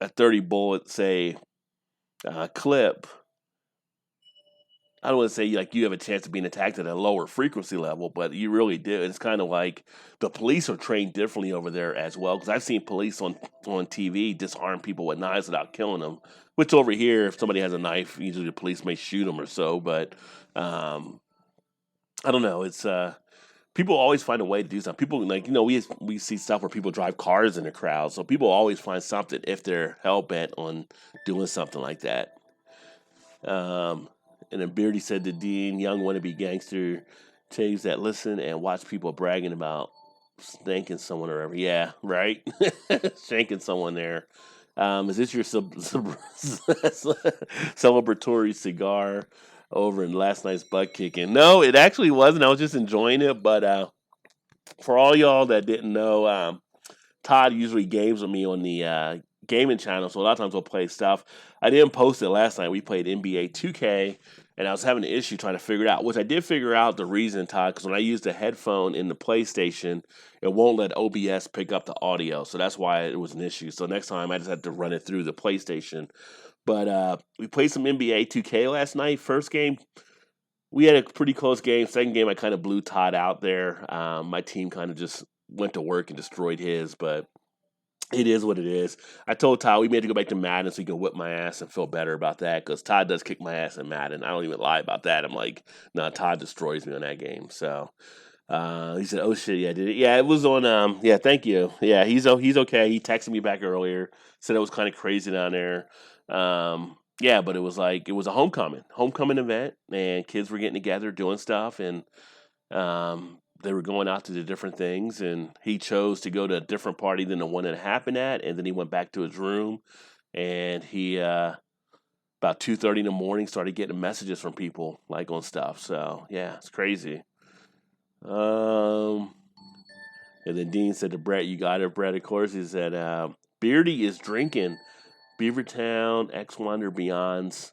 30 bullet, say, clip, I don't want to say like you have a chance of being attacked at a lower frequency level, but you really do. It's kind of like the police are trained differently over there as well. Because I've seen police on TV disarm people with knives without killing them. Which over here, if somebody has a knife, usually the police may shoot them or so. But I don't know. It's people always find a way to do something. People like we see stuff where people drive cars in the crowd, so people always find something if they're hell bent on doing something like that. And then Beardy said to Dean, young wannabe gangster, tapes that listen and watch people bragging about spanking someone or whatever. Yeah, right. Shanking someone there. Is this your celebratory cigar over in last night's butt kicking? No, it actually wasn't. I was just enjoying it. But for all y'all that didn't know, Todd usually games with me on the gaming channel, so a lot of times we'll play stuff. I didn't post it last night. We played NBA 2K, and I was having an issue trying to figure it out, which I did figure out the reason, Todd, because when I use the headphone in the PlayStation, it won't let OBS pick up the audio, so that's why it was an issue. So next time I just had to run it through the PlayStation. But we played some NBA 2K last night. First game, we had a pretty close game. Second game, I kind of blew Todd out there. My team kind of just went to work and destroyed his, but it is what it is. I told Todd we made to go back to Madden so he can whip my ass and feel better about that because Todd does kick my ass in Madden. I don't even lie about that. I'm like, no, Todd destroys me on that game. So he said, "Oh shit, yeah, did it? Yeah, it was on. Yeah, thank you. Yeah, he's okay. He texted me back earlier, said it was kind of crazy down there. Yeah, but it was a homecoming event, and kids were getting together doing stuff, and they were going out to do different things, and he chose to go to a different party than the one that happened at, and then he went back to his room, and he about 2:30 in the morning started getting messages from people like on stuff. So yeah, it's crazy. Um, and then Dean said to Brett, "You got it, Brett." Of course, he said, "Beardy is drinking Beavertown X Wonder Beyonds,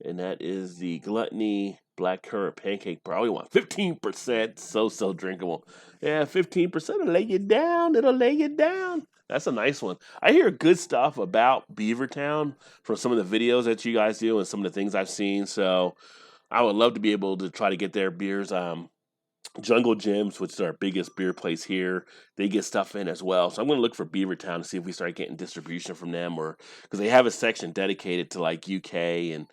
and that is the Gluttony Blackcurrant Pancake Bar. We want 15%, so drinkable. Yeah, 15%. It'll lay you down. It'll lay you down. That's a nice one. I hear good stuff about Beavertown from some of the videos that you guys do and some of the things I've seen. So I would love to be able to try to get their beers Jungle Gyms, which is our biggest beer place here, they get stuff in as well. So I'm going to look for Beavertown to see if we start getting distribution from them, or because they have a section dedicated to like UK and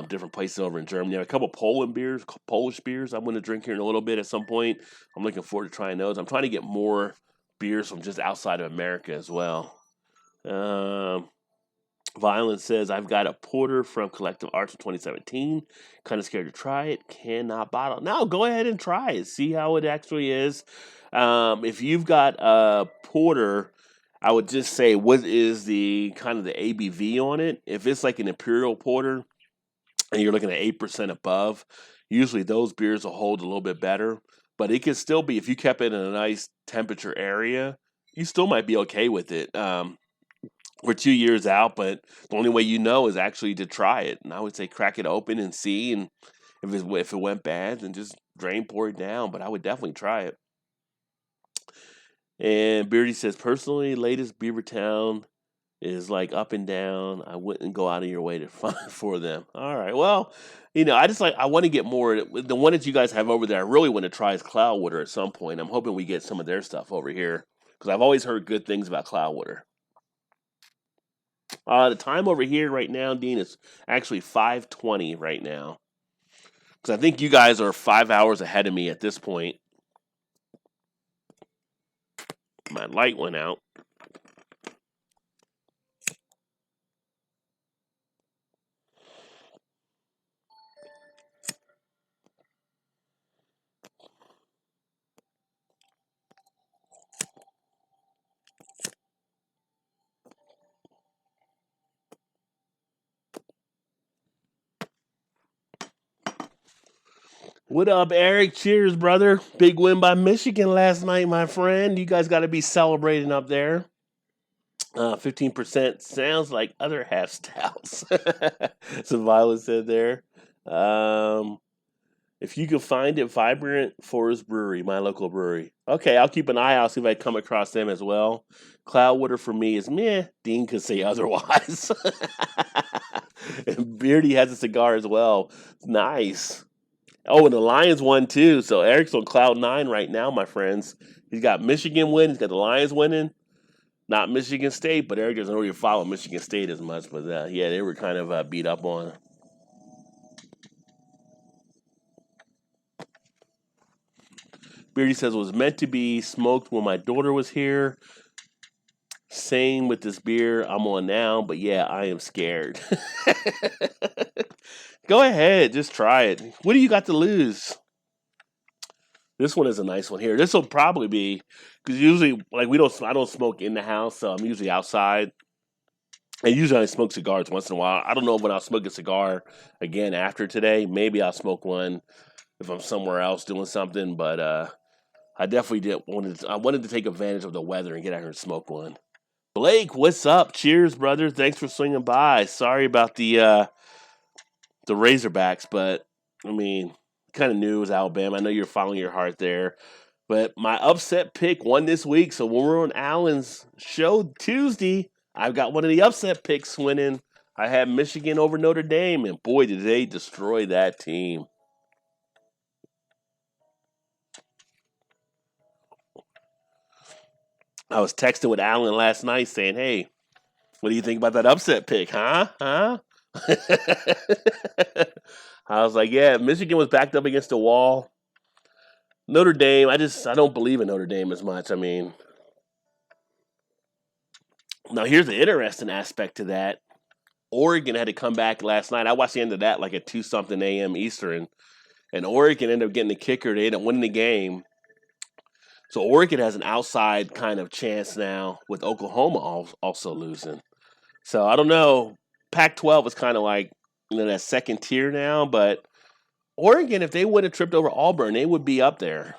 different places over in Germany. A couple Polish beers I'm going to drink here in a little bit at some point. I'm looking forward to trying those. I'm trying to get more beers from just outside of America as well. Um, Violence says, I've got a porter from Collective Arts from 2017. Kind of scared to try it. Cannot bottle. No, go ahead and try it. See how it actually is. If you've got a porter, I would just say, what is the kind of the ABV on it? If it's like an Imperial Porter and you're looking at 8% above, usually those beers will hold a little bit better. But it can still be, if you kept it in a nice temperature area, you still might be okay with it. We're 2 years out, but the only way you know is actually to try it. And I would say crack it open and see. And if it went bad, then just pour it down. But I would definitely try it. And Beardy says, personally, latest Beavertown is like up and down. I wouldn't go out of your way to find for them. All right. Well, I want to get more. The one that you guys have over there, I really want to try is Cloudwater at some point. I'm hoping we get some of their stuff over here because I've always heard good things about Cloudwater. The time over here right now, Dean, is actually 5:20 right now. Because I think you guys are 5 hours ahead of me at this point. My light went out. What up, Eric? Cheers, brother. Big win by Michigan last night, my friend. You guys got to be celebrating up there. 15% sounds like other half stouts. So Violet said there. If you can find it, Vibrant Forest Brewery, my local brewery. Okay, I'll keep an eye out, see if I come across them as well. Cloudwater for me is meh. Dean could say otherwise. And Beardy has a cigar as well. Nice. Oh, and the Lions won too. So Eric's on cloud nine right now, my friends. He's got Michigan win. He's got the Lions winning. Not Michigan State, but Eric doesn't really follow Michigan State as much. But yeah, they were kind of beat up on. Beardy says it was meant to be smoked when my daughter was here. Same with this beer I'm on now, but yeah, I am scared. Go ahead, just try it. What do you got to lose? This one is a nice one here. This will probably be because usually, like I don't smoke in the house, so I'm usually outside. And usually I smoke cigars once in a while. I don't know when I'll smoke a cigar again after today. Maybe I'll smoke one if I'm somewhere else doing something. But I definitely I wanted to take advantage of the weather and get out here and smoke one. Blake, what's up? Cheers, brother. Thanks for swinging by. Sorry about the Razorbacks, but I mean, kind of knew it was Alabama. I know you're following your heart there. But my upset pick won this week. So when we're on Allen's show Tuesday, I've got one of the upset picks winning. I had Michigan over Notre Dame, and boy, did they destroy that team. I was texting with Allen last night saying, hey, what do you think about that upset pick, huh? I was like, yeah, Michigan was backed up against the wall. Notre Dame, I don't believe in Notre Dame as much. I mean, now here's the interesting aspect to that. Oregon had to come back last night. I watched the end of that like at 2-something a.m. Eastern, and Oregon ended up getting the kicker. They ended up winning the game. So Oregon has an outside kind of chance now with Oklahoma also losing. So I don't know. Pac-12 is kind of like that second tier now, but Oregon, if they would have tripped over Auburn, they would be up there.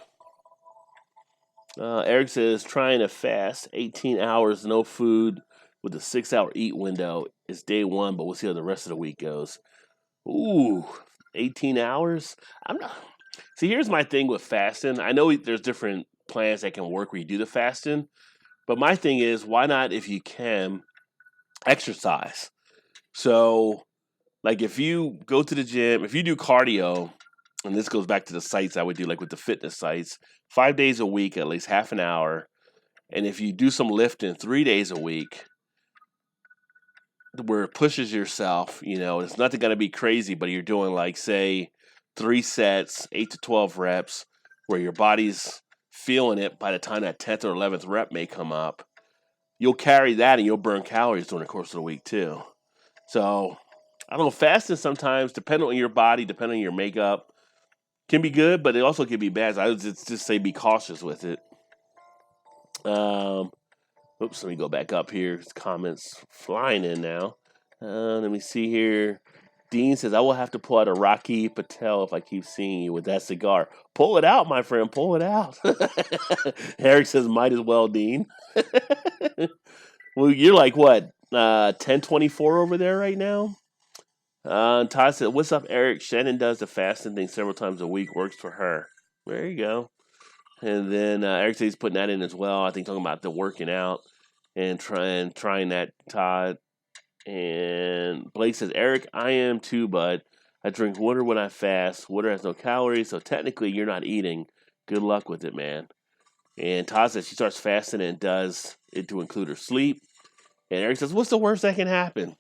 Eric says trying to fast 18 hours, no food with a 6-hour eat window is day one, but we'll see how the rest of the week goes. Ooh, 18 hours? I'm not. See, here's my thing with fasting. I know there's different plans that can work where you do the fasting, but my thing is, why not, if you can, exercise? So, like if you go to the gym, if you do cardio, and this goes back to the sites I would do, like with the fitness sites, 5 days a week, at least half an hour. And if you do some lifting 3 days a week, where it pushes yourself, it's not going to be crazy, but you're doing like, say, 3 sets, 8 to 12 reps, where your body's feeling it by the time that 10th or 11th rep may come up. You'll carry that and you'll burn calories during the course of the week too. So, I don't know, fasting sometimes, depending on your body, depending on your makeup, can be good, but it also can be bad. So I would just say be cautious with it. Oops, let me go back up here. Comments flying in now. Let me see here. Dean says, I will have to pull out a Rocky Patel if I keep seeing you with that cigar. Pull it out, my friend. Pull it out. Eric says, might as well, Dean. Well, you're like, what, 1024 over there right now? Todd said, what's up, Eric? Shannon does the fasting thing several times a week. Works for her. There you go. And then Eric says he's putting that in as well. I think talking about the working out and trying that, Todd. And Blake says, Eric, I am too, bud. I drink water when I fast. Water has no calories, so technically you're not eating. Good luck with it, man. And Todd says she starts fasting and does it to include her sleep. And Eric says, what's the worst that can happen?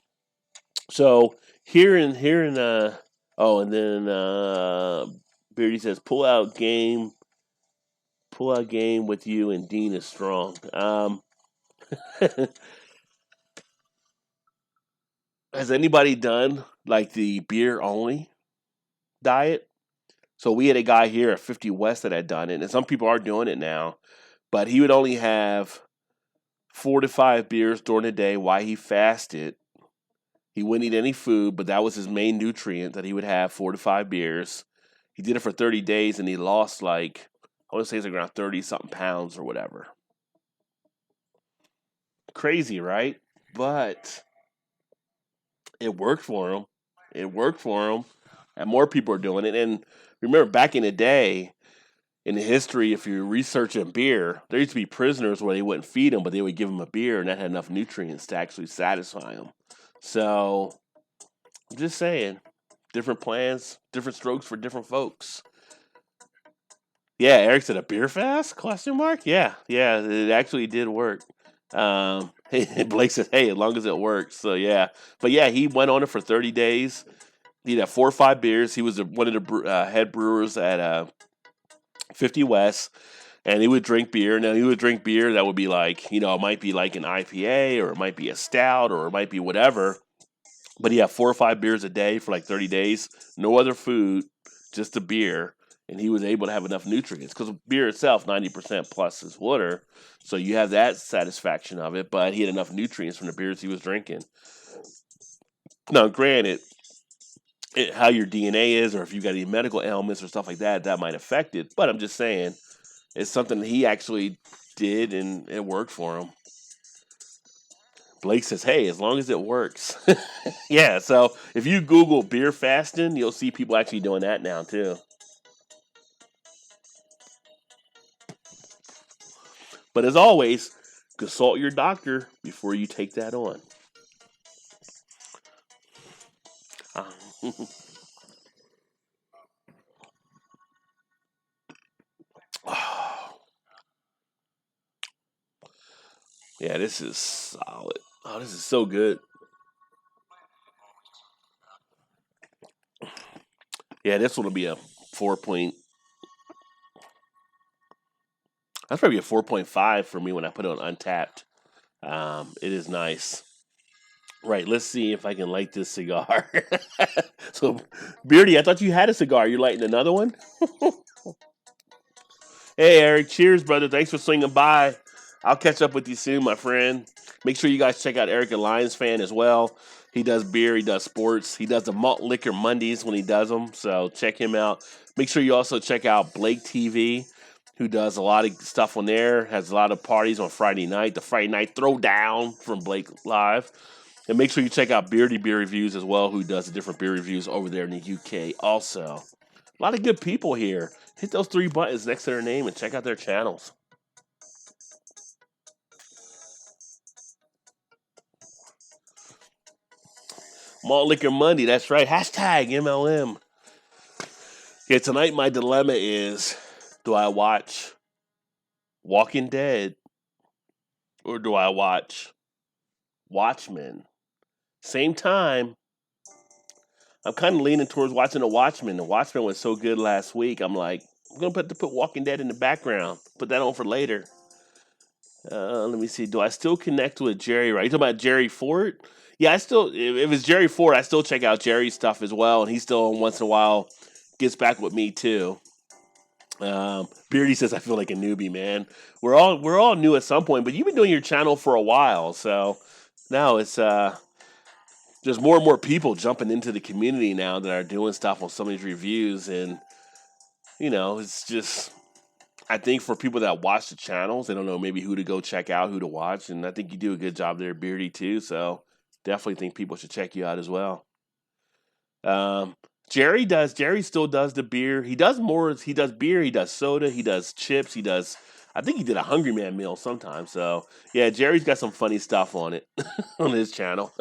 So and then Beardy says, pull out game with you, and Dean is strong. Has anybody done like the beer only diet? So we had a guy here at 50 West that had done it, and some people are doing it now, but he would only have 4 to 5 beers during the day while he fasted. He wouldn't eat any food, but that was his main nutrient, that he would have 4 to 5 beers. He did it for 30 days, and he lost I want to say it's like around 30-something pounds or whatever. Crazy, right? But it worked for him. And more people are doing it. And remember, back in the day, in the history, if you're researching beer, there used to be prisoners where they wouldn't feed them, but they would give them a beer, and that had enough nutrients to actually satisfy them. So, I'm just saying, different plans, different strokes for different folks. Yeah, Eric said a beer fast? Question mark? Yeah, it actually did work. Blake says, hey, as long as it works. So, yeah. But, yeah, he went on it for 30 days. He'd have 4 or 5 beers. He was one of the head brewers at 50 West, and he would drink beer. And then he would drink beer that would be like, it might be like an IPA, or it might be a stout, or it might be whatever. But he had 4 or 5 beers a day for like 30 days. No other food, just a beer. And he was able to have enough nutrients, because beer itself, 90% plus is water. So you have that satisfaction of it, but he had enough nutrients from the beers he was drinking. Now, granted, how your DNA is, or if you got any medical ailments or stuff like that, that might affect it. But I'm just saying, it's something he actually did, and it worked for him. Blake says, hey, as long as it works. Yeah, so if you Google beer fasting, you'll see people actually doing that now, too. But as always, consult your doctor before you take that on. Yeah, this is solid. Oh, this is so good. Yeah, this one will be a 4 point. That's probably a 4.5 for me when I put it on Untapped. It is nice. Right, let's see if I can light this cigar. So, Beardy, I thought you had a cigar. You're lighting another one? Hey, Eric. Cheers, brother. Thanks for swinging by. I'll catch up with you soon, my friend. Make sure you guys check out Eric, a Lions fan, as well. He does beer. He does sports. He does the Malt Liquor Mondays when he does them. So check him out. Make sure you also check out Blake TV, who does a lot of stuff on there. Has a lot of parties on Friday night. The Friday Night Throwdown from Blake Live. And make sure you check out Beardy Beer Reviews as well, who does the different beer reviews over there in the UK also. A lot of good people here. Hit those 3 buttons next to their name and check out their channels. Malt Liquor Monday, that's right. Hashtag MLM. Yeah, tonight my dilemma is: do I watch Walking Dead or do I watch Watchmen? Same time, I'm kind of leaning towards watching The Watchmen. The Watchmen was so good last week. I'm like, I'm gonna put Walking Dead in the background. Put that on for later. Let me see. Do I still connect with Jerry? Right? You talking about Jerry Ford? Yeah, I still. If it's Jerry Ford, I still check out Jerry's stuff as well, and he still once in a while gets back with me too. Beardy says I feel like a newbie, man. We're all new at some point, but you've been doing your channel for a while, so now it's there's more and more people jumping into the community now that are doing stuff on some of these reviews, and it's just I think for people that watch the channels, they don't know maybe who to go check out, who to watch, and I think you do a good job there, Beardy too. So definitely think people should check you out as well. Um, Jerry still does the beer. He does more. He does beer. He does soda. He does chips. He does. I think he did a Hungry Man meal sometimes. So yeah, Jerry's got some funny stuff on it on his channel.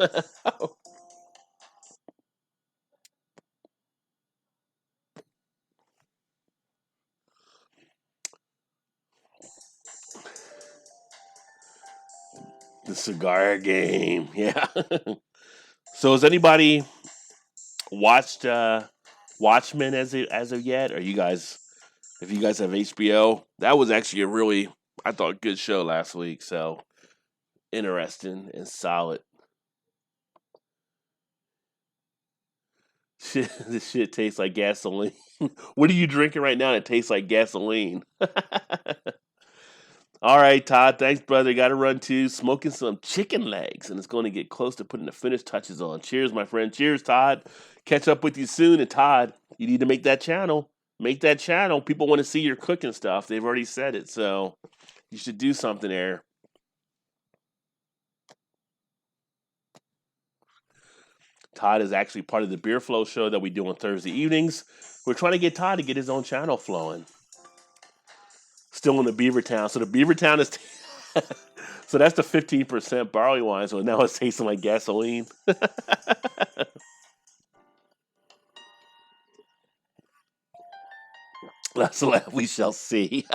The cigar game. Yeah. So has anybody watched Watchmen as of yet? Or you guys, if you guys have HBO, that was actually a really I thought good show last week. So interesting and solid. Shit, this shit tastes like gasoline. What are you drinking right now that tastes like gasoline? All right, Todd. Thanks, brother. Got to run too. Smoking some chicken legs, and it's going to get close to putting the finish touches on. Cheers, my friend. Cheers, Todd. Catch up with you soon. And Todd, you need to make that channel. Make that channel. People want to see your cooking stuff. They've already said it, so you should do something there. Todd is actually part of the Beer Flow show that we do on Thursday evenings. We're trying to get Todd to get his own channel flowing. Still in the Beavertown. So the Beavertown is so that's the 15% barley wine. So now it's tasting like gasoline. That's what we shall see.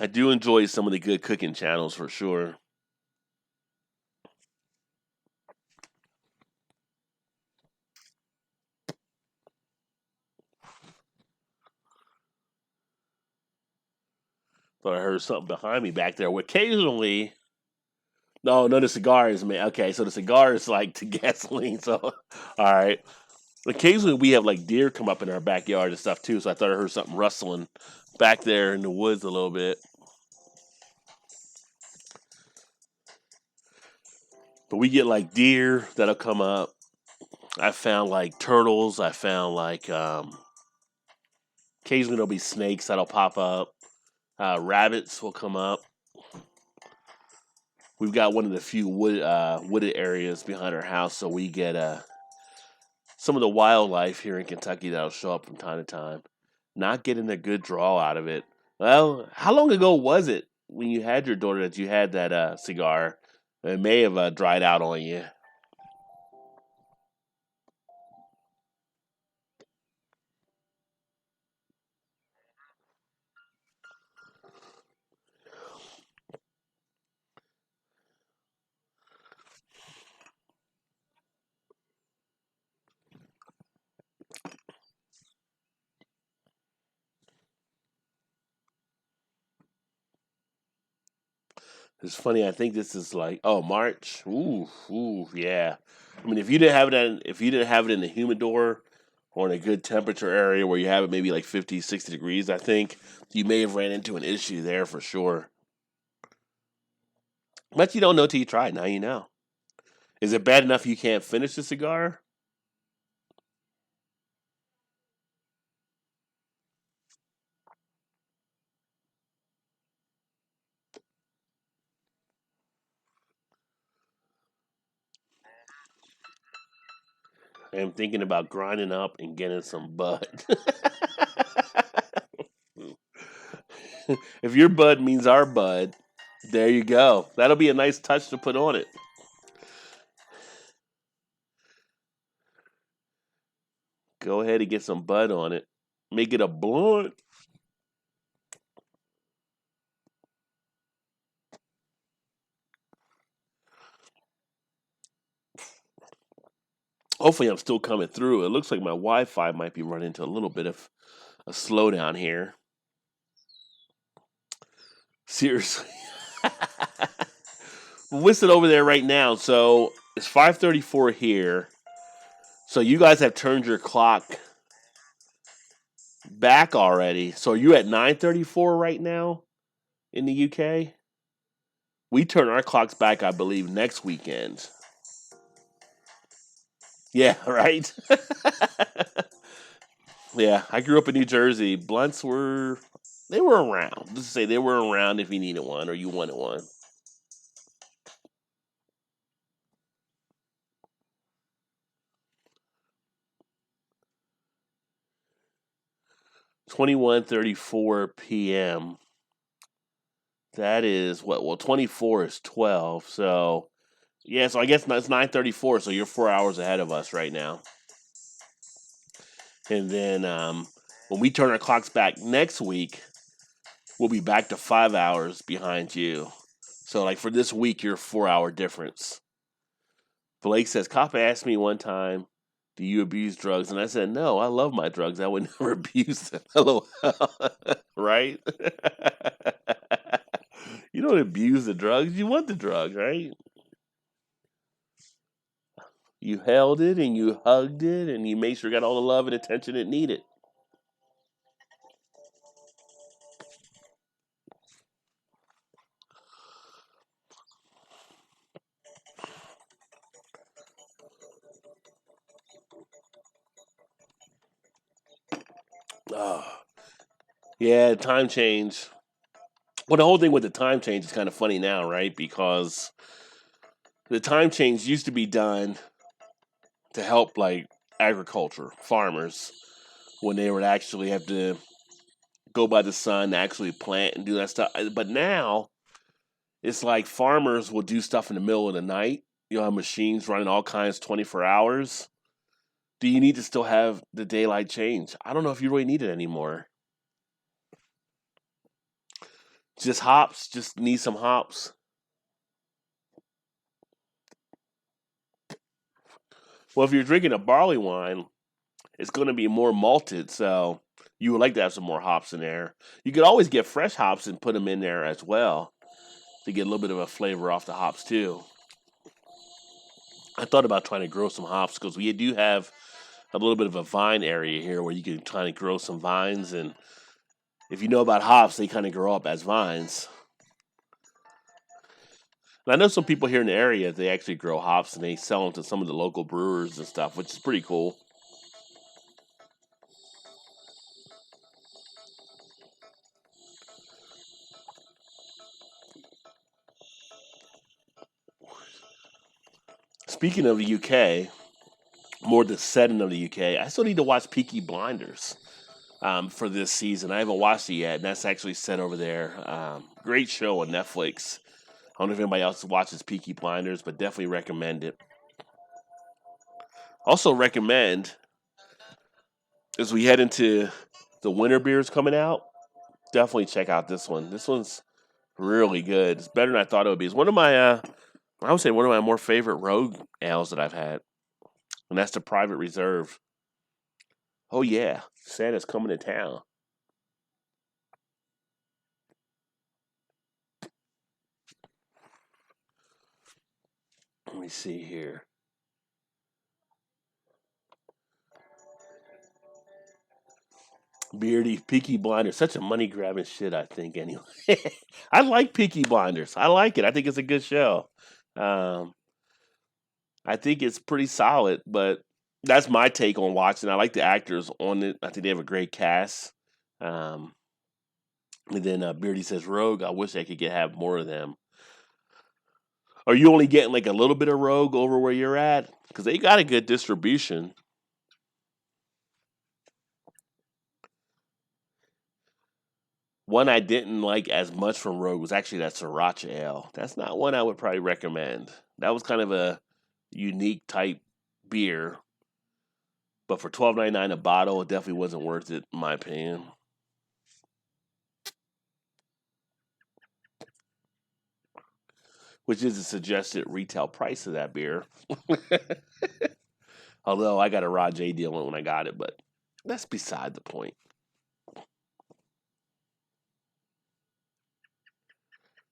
I do enjoy some of the good cooking channels for sure. Thought I heard something behind me back there. Well, occasionally, no, the cigar is man. Okay, so the cigar is like to gasoline. So, all right. Occasionally, we have like deer come up in our backyard and stuff too. So I thought I heard something rustling back there in the woods a little bit. But we get like deer that'll come up. I found like turtles. I found like occasionally there'll be snakes that'll pop up. Rabbits will come up. We've got one of the few wooded areas behind our house, so we get some of the wildlife here in Kentucky that'll show up from time to time. Not getting a good draw out of it. Well, how long ago was it when you had your daughter that you had that cigar? It may have dried out on you. It's funny. I think this is like March. Ooh, yeah. I mean, if you didn't have it in the humidor or in a good temperature area where you have it maybe like 50, 60 degrees, I think you may have ran into an issue there for sure. But you don't know till you try it. Now you know. Is it bad enough you can't finish the cigar? I'm thinking about grinding up and getting some bud. If your bud means our bud, there you go. That'll be a nice touch to put on it. Go ahead and get some bud on it. Make it a blunt. Hopefully I'm still coming through. It looks like my Wi-Fi might be running into a little bit of a slowdown here. Seriously. We're whistling over there right now. So it's 5:34 here. So you guys have turned your clock back already. So are you at 9:34 right now in the UK? We turn our clocks back, I believe, next weekend. Yeah, right? Yeah, I grew up in New Jersey. Blunts they were around. Let's say they were around if you needed one or you wanted one. 21:34 p.m. That is what? Well, 24 is 12. So, yeah, so I guess it's 9:34, so you're 4 hours ahead of us right now. And then when we turn our clocks back next week, we'll be back to 5 hours behind you. So, like for this week, you're 4 hour difference. Blake says, Cop asked me one time, do you abuse drugs? And I said, no, I love my drugs. I would never abuse them. Hello. Right? You don't abuse the drugs. You want the drugs, right? You held it and you hugged it and you made sure it got all the love and attention it needed. Oh, yeah, time change. Well, the whole thing with the time change is kind of funny now, right? Because the time change used to be done to help like agriculture, farmers, when they would actually have to go by the sun, actually plant and do that stuff. But now it's like farmers will do stuff in the middle of the night. You'll have machines running all kinds 24 hours. Do you need to still have the daylight change? I don't know if you really need it anymore. Just hops, just need some hops. Well, if you're drinking a barley wine, it's going to be more malted, so you would like to have some more hops in there. You could always get fresh hops and put them in there as well to get a little bit of a flavor off the hops too. I thought about trying to grow some hops because we do have a little bit of a vine area here where you can try to grow some vines. And if you know about hops, they kind of grow up as vines. And I know some people here in the area, they actually grow hops and they sell them to some of the local brewers and stuff, which is pretty cool. Speaking of the UK, more the setting of the UK, I still need to watch Peaky Blinders for this season. I haven't watched it yet, and that's actually set over there. Great show on Netflix. I don't know if anybody else watches Peaky Blinders, but definitely recommend it. Also recommend as we head into the winter beers coming out, definitely check out this one. This one's really good. It's better than I thought it would be. It's one of my, I would say one of my more favorite rogue ales that I've had, and that's the Private Reserve. Oh yeah, Santa's coming to town. Let me see here. Beardy, Peaky Blinders, such a money grabbing shit. I think anyway. I like Peaky Blinders. I like it. I think it's a good show. Um, I think it's pretty solid, but that's my take on watching. I like the actors on it. I think they have a great cast. Um, and then Beardy says, "Rogue, I wish I could have more of them." Are you only getting like a little bit of Rogue over where you're at? Because they got a good distribution. One I didn't like as much from Rogue was actually that Sriracha Ale. That's not one I would probably recommend. That was kind of a unique type beer. But for $12.99 a bottle, it definitely wasn't worth it, in my opinion. Which is the suggested retail price of that beer. Although I got a Rod J deal when I got it, but that's beside the point.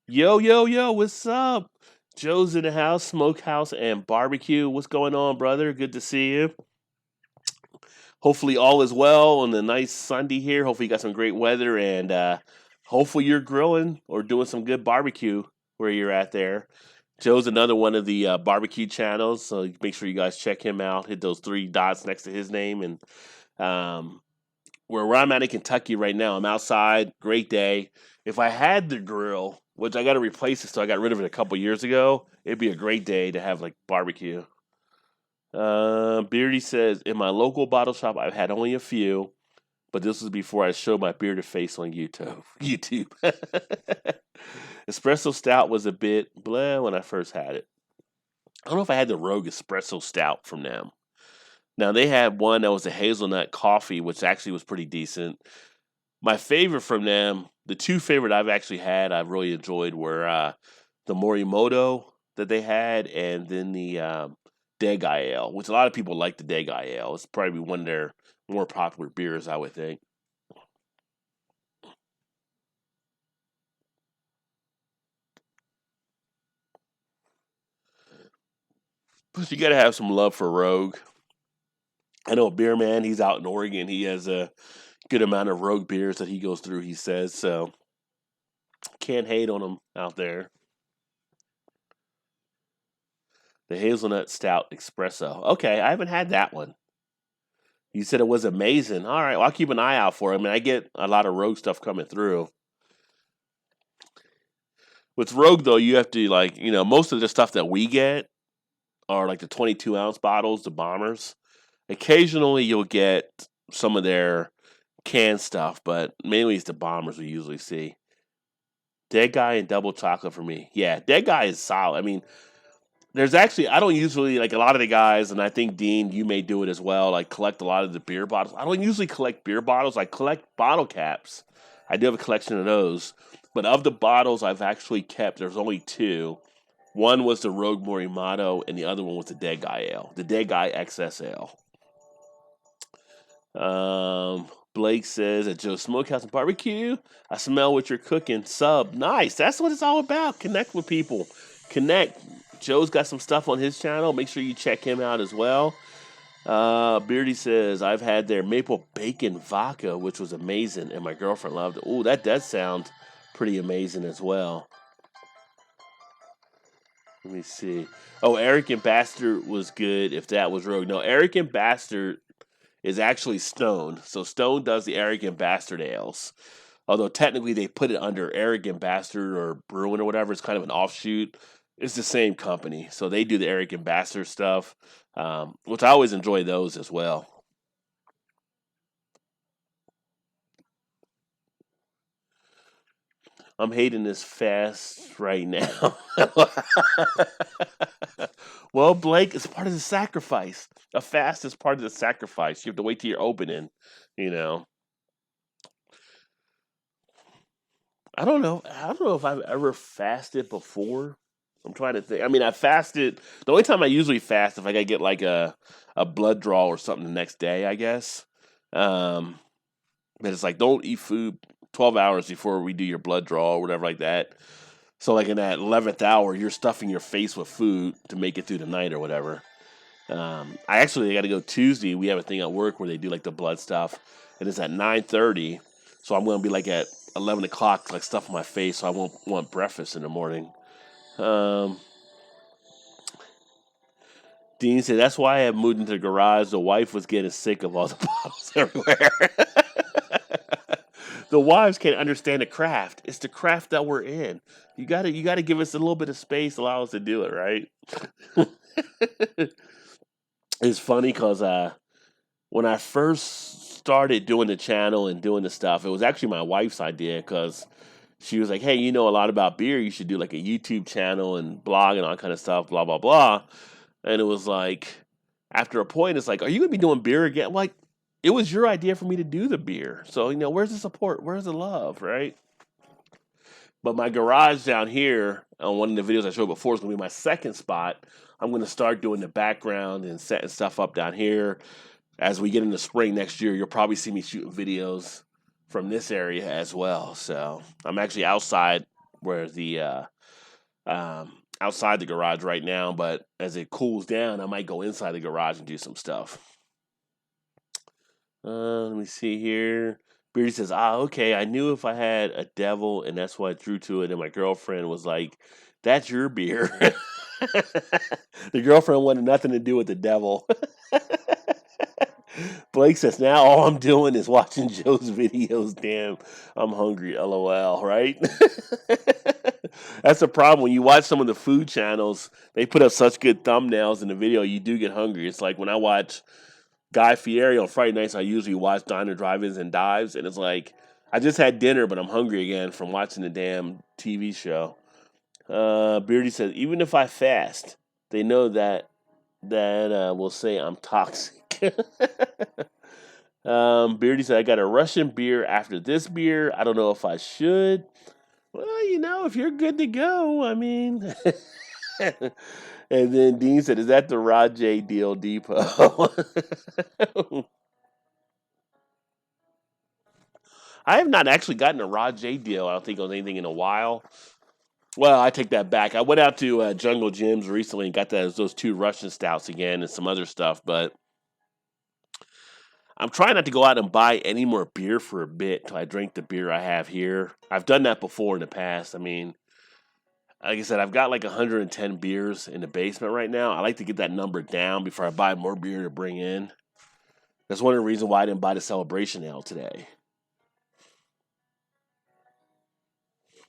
Yo, yo, yo, what's up? Joe's in the house, smokehouse, and barbecue. What's going on, brother? Good to see you. Hopefully, all is well on the nice Sunday here. Hopefully, you got some great weather, and hopefully, you're grilling or doing some good barbecue where you're at there. Joe's another one of the barbecue channels, so make sure you guys check him out. Hit those three dots next to his name, and um, where I'm at in Kentucky right now, I'm outside. Great day. If I had the grill, which I got to replace it, so I got rid of it a couple years ago, it'd be a great day to have like barbecue. Beardy says, in my local bottle shop, I've had only a few, but this was before I showed my bearded face on YouTube. YouTube. Espresso Stout was a bit blah when I first had it. I don't know if I had the Rogue Espresso Stout from them. Now they had one that was a hazelnut coffee, which actually was pretty decent. My favorite from them, the two favorite I've actually had, I've really enjoyed were the Morimoto that they had, and then the Degai Ale, which a lot of people like the Degai Ale. It's probably one of their more popular beers, I would think. Plus, you got to have some love for Rogue. I know Beer Man, he's out in Oregon. He has a good amount of Rogue beers that he goes through, he says. So, can't hate on him out there. The Hazelnut Stout Espresso. Okay, I haven't had that one. You said it was amazing. All right, well, I'll keep an eye out for it. I mean, I get a lot of Rogue stuff coming through. With Rogue, though, you have to, like, most of the stuff that we get are like the 22-ounce bottles, the bombers. Occasionally, you'll get some of their canned stuff, but mainly it's the bombers we usually see. Dead Guy and Double Chocolate for me. Yeah, Dead Guy is solid. I mean, there's actually, I don't usually, like a lot of the guys, and I think Dean, you may do it as well, like collect a lot of the beer bottles. I don't usually collect beer bottles, I collect bottle caps. I do have a collection of those. But of the bottles I've actually kept, there's only two. One was the Rogue Morimato, and the other one was the Dead Guy Ale, the Dead Guy XSL. Blake says at Joe's Smokehouse and Barbecue, I smell what you're cooking. Sub, nice. That's what it's all about. Connect with people. Connect. Joe's got some stuff on his channel. Make sure you check him out as well. Beardy says I've had their maple bacon vodka, which was amazing, and my girlfriend loved it. Oh, that does sound pretty amazing as well. Let me see. Oh, Arrogant Bastard was good if that was Rogue. No, Arrogant Bastard is actually Stone. So Stone does the Arrogant Bastard ales. Although technically they put it under Arrogant Bastard or Bruin or whatever. It's kind of an offshoot. It's the same company. So they do the Arrogant Bastard stuff, which I always enjoy those as well. I'm hating this fast right now. Well, Blake, it's part of the sacrifice. A fast is part of the sacrifice. You have to wait till you're opening, you know. I don't know. I don't know if I've ever fasted before. I'm trying to think. I mean, I fasted. The only time I usually fast if I gotta get like a blood draw or something the next day, I guess. Um, but it's like don't eat food 12 hours before we do your blood draw or whatever like that. So like in that 11th hour, you're stuffing your face with food to make it through the night or whatever. I actually got to go Tuesday. We have a thing at work where they do like the blood stuff, and it's at 9:30. So I'm going to be like at 11 o'clock, like stuffing my face, so I won't want breakfast in the morning. Um, Dean said that's why I have moved into the garage. The wife was getting sick of all the bottles everywhere. The wives can't understand the craft. It's the craft that we're in. You gotta give us a little bit of space, allow us to do it, right? It's funny because when I first started doing the channel and doing the stuff, it was actually my wife's idea because she was like, "Hey, you know a lot about beer. You should do like a YouTube channel and blog and all kind of stuff, blah blah blah." And it was like, after a point, it's like, are you going to be doing beer again? I'm like, it was your idea for me to do the beer. So, where's the support? Where's the love, right? But my garage down here, on one of the videos I showed before, is going to be my second spot. I'm going to start doing the background and setting stuff up down here. As we get into spring next year, you'll probably see me shooting videos from this area as well. So I'm actually outside where the outside the garage right now, but as it cools down, I might go inside the garage and do some stuff. Let me see here. Beardy says, okay, I knew if I had a devil, and that's why I drew to it. And my girlfriend was like, that's your beer. The girlfriend wanted nothing to do with the devil. Blake says, now all I'm doing is watching Joe's videos. Damn, I'm hungry. LOL, right? That's the problem. When you watch some of the food channels, they put up such good thumbnails in the video, you do get hungry. It's like when I watch Guy Fieri on Friday nights, I usually watch Diner Drive-Ins and Dives, and it's like, I just had dinner, but I'm hungry again from watching the damn TV show. Beardy says, even if I fast, they know that will say I'm toxic. Beardy said, I got a Russian beer after this beer. I don't know if I should. Well, if you're good to go, I mean. And then Dean said, is that the Rod J. Deal Depot? I have not actually gotten a Rod J. deal, I don't think, on anything in a while. Well, I take that back. I went out to Jungle Gyms recently and got those 2 Russian stouts again and some other stuff, but I'm trying not to go out and buy any more beer for a bit until I drink the beer I have here. I've done that before in the past. I mean, like I said, I've got like 110 beers in the basement right now. I like to get that number down before I buy more beer to bring in. That's one of the reasons why I didn't buy the Celebration Ale today.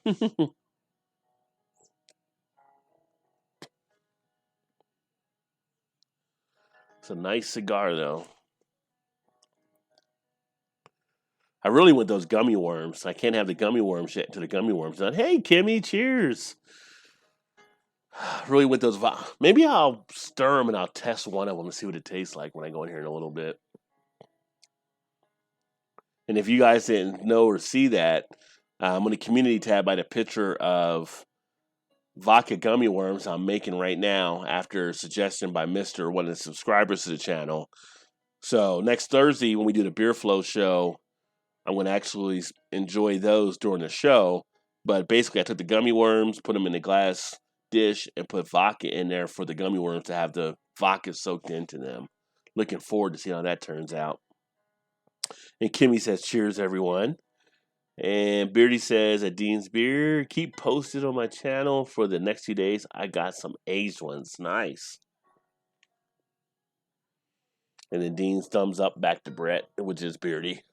It's a nice cigar, though. I really want those gummy worms. I can't have the gummy worms yet until the gummy worms done. Hey, Kimmy, cheers. Really want those. Maybe I'll stir them and I'll test one of them and see what it tastes like when I go in here in a little bit. And if you guys didn't know or see that, on the community tab, I had a picture of vodka gummy worms I'm making right now after a suggestion by Mr. one of the subscribers to the channel. So next Thursday when we do the Beer Flow show, I'm going to actually enjoy those during the show. But basically, I took the gummy worms, put them in a glass dish, and put vodka in there for the gummy worms to have the vodka soaked into them. Looking forward to see how that turns out. And Kimmy says, cheers, everyone. And Beardy says, at Dean's Beer, keep posted on my channel for the next 2 days. I got some aged ones. Nice. And then Dean's thumbs up back to Brett, which is Beardy.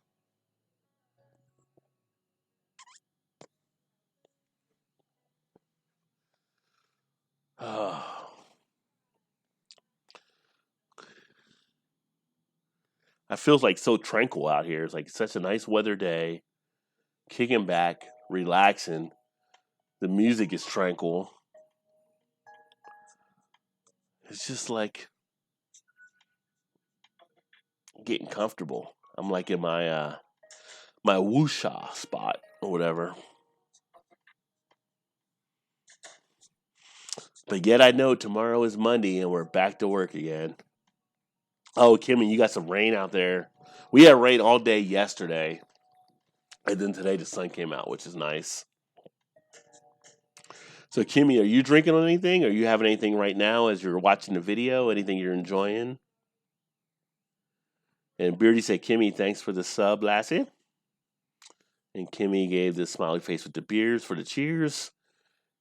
Oh. It feels like so tranquil out here. It's like such a nice weather day. Kicking back, relaxing. The music is tranquil. It's just like getting comfortable. I'm like in my my woosha spot or whatever. But yet I know tomorrow is Monday and we're back to work again. Oh, Kimmy, you got some rain out there. We had rain all day yesterday. And then today the sun came out, which is nice. So, Kimmy, are you drinking on anything? Are you having anything right now as you're watching the video? Anything you're enjoying? And Beardy said, Kimmy, thanks for the sub, Lassie. And Kimmy gave the smiley face with the beers for the cheers.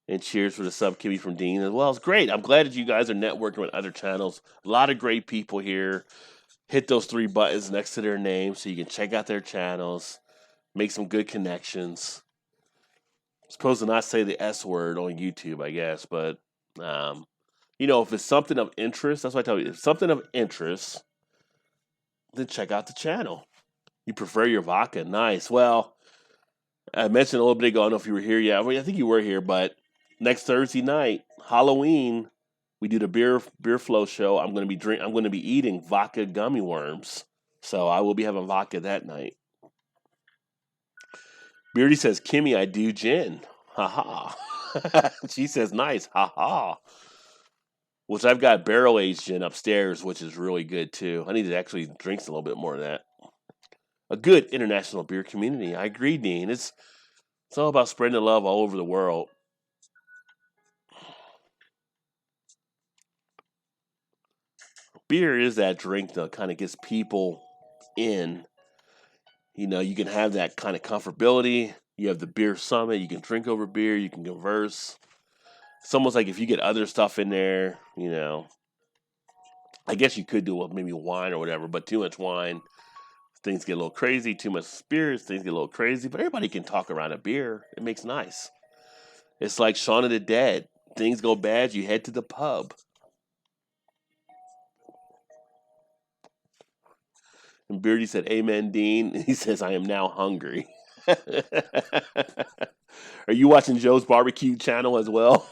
And cheers for the sub, Kimmy from Dean as well. It's great. I'm glad that you guys are networking with other channels. A lot of great people here. Hit those 3 buttons next to their name so you can check out their channels. Make some good connections. I'm supposed to not say the S word on YouTube, I guess. But, if it's something of interest, that's what I tell you. If it's something of interest, then check out the channel. You prefer your vodka. Nice. Well, I mentioned a little bit ago, I don't know if you were here yet. I think you were here, but next Thursday night, Halloween, We do the beer flow show. I'm going to be eating vodka gummy worms. So I will be having vodka that night. Beardy says, Kimmy, I do gin. Ha ha. She says, nice. Ha ha. Which I've got barrel aged gin upstairs, which is really good too. I need to actually drink a little bit more of that. A good international beer community. I agree, Dean. It's all about spreading the love all over the world. Beer is that drink that kind of gets people in. You know, you can have that kind of comfortability. You have the beer summit. You can drink over beer. You can converse. It's almost like if you get other stuff in there, you know, I guess you could do with maybe wine or whatever, but too much wine, things get a little crazy. Too much spirits, things get a little crazy. But everybody can talk around a beer. It makes nice. It's like Shaun of the Dead. Things go bad, you head to the pub. And Beardy said, Amen, Dean. He says, I am now hungry. Are you watching Joe's Barbecue channel as well?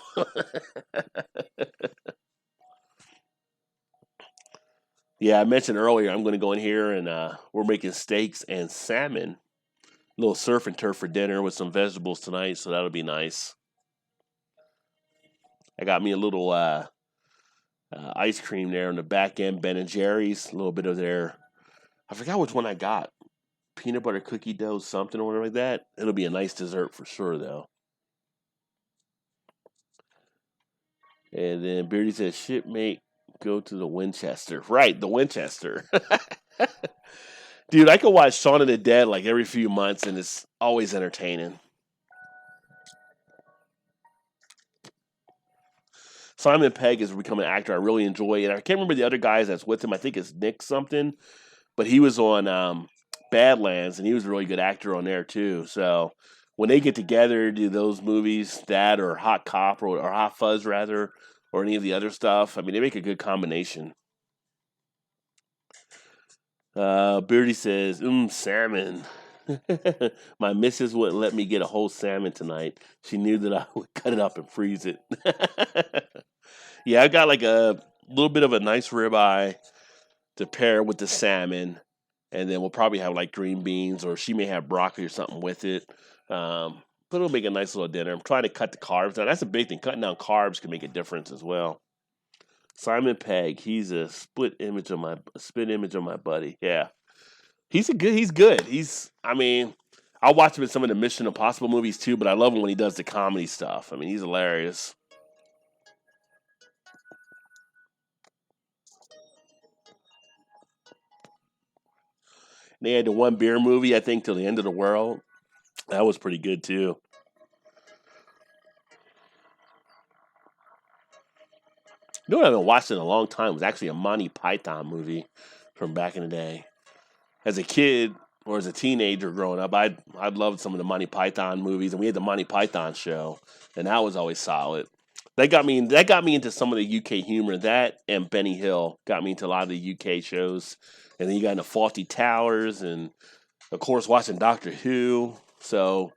Yeah, I mentioned earlier I'm going to go in here and we're making steaks and salmon. A little surf and turf for dinner with some vegetables tonight, so that'll be nice. I got me a little ice cream there on the back end, Ben and Jerry's. A little bit of their, I forgot which one I got. Peanut butter cookie dough, something or whatever like that. It'll be a nice dessert for sure, though. And then Beardy says, shipmate, go to the Winchester. Right, the Winchester. Dude, I could watch Shaun of the Dead like every few months, and it's always entertaining. Simon Pegg has become an actor I really enjoy, and I can't remember the other guys that's with him. I think it's Nick something, but he was on Badlands, and he was a really good actor on there too. So when they get together, do those movies, that or Hot Cop or Hot Fuzz rather, or any of the other stuff, I mean, they make a good combination. Beardy says, salmon. My missus wouldn't let me get a whole salmon tonight. She knew that I would cut it up and freeze it. Yeah, I got like a little bit of a nice ribeye to pair with the salmon, and then we'll probably have like green beans, or she may have broccoli or something with it. But it'll make a nice little dinner. I'm trying to cut the carbs down. That's a big thing. Cutting down carbs can make a difference as well. Simon Pegg, he's a split image of my buddy. Yeah, he's good. I mean, I'll watch him in some of the Mission Impossible movies too, but I love him when he does the comedy stuff. I mean, he's hilarious. They had the one beer movie, I think, till the end of the world. That was pretty good too. You know what I haven't watched in a long time was actually a Monty Python movie from back in the day. As a kid or as a teenager growing up, I'd loved some of the Monty Python movies, and we had the Monty Python show, and that was always solid. That got me into some of the UK humor. That and Benny Hill got me into a lot of the UK shows, and then you got into Faulty Towers, and of course watching Doctor Who. So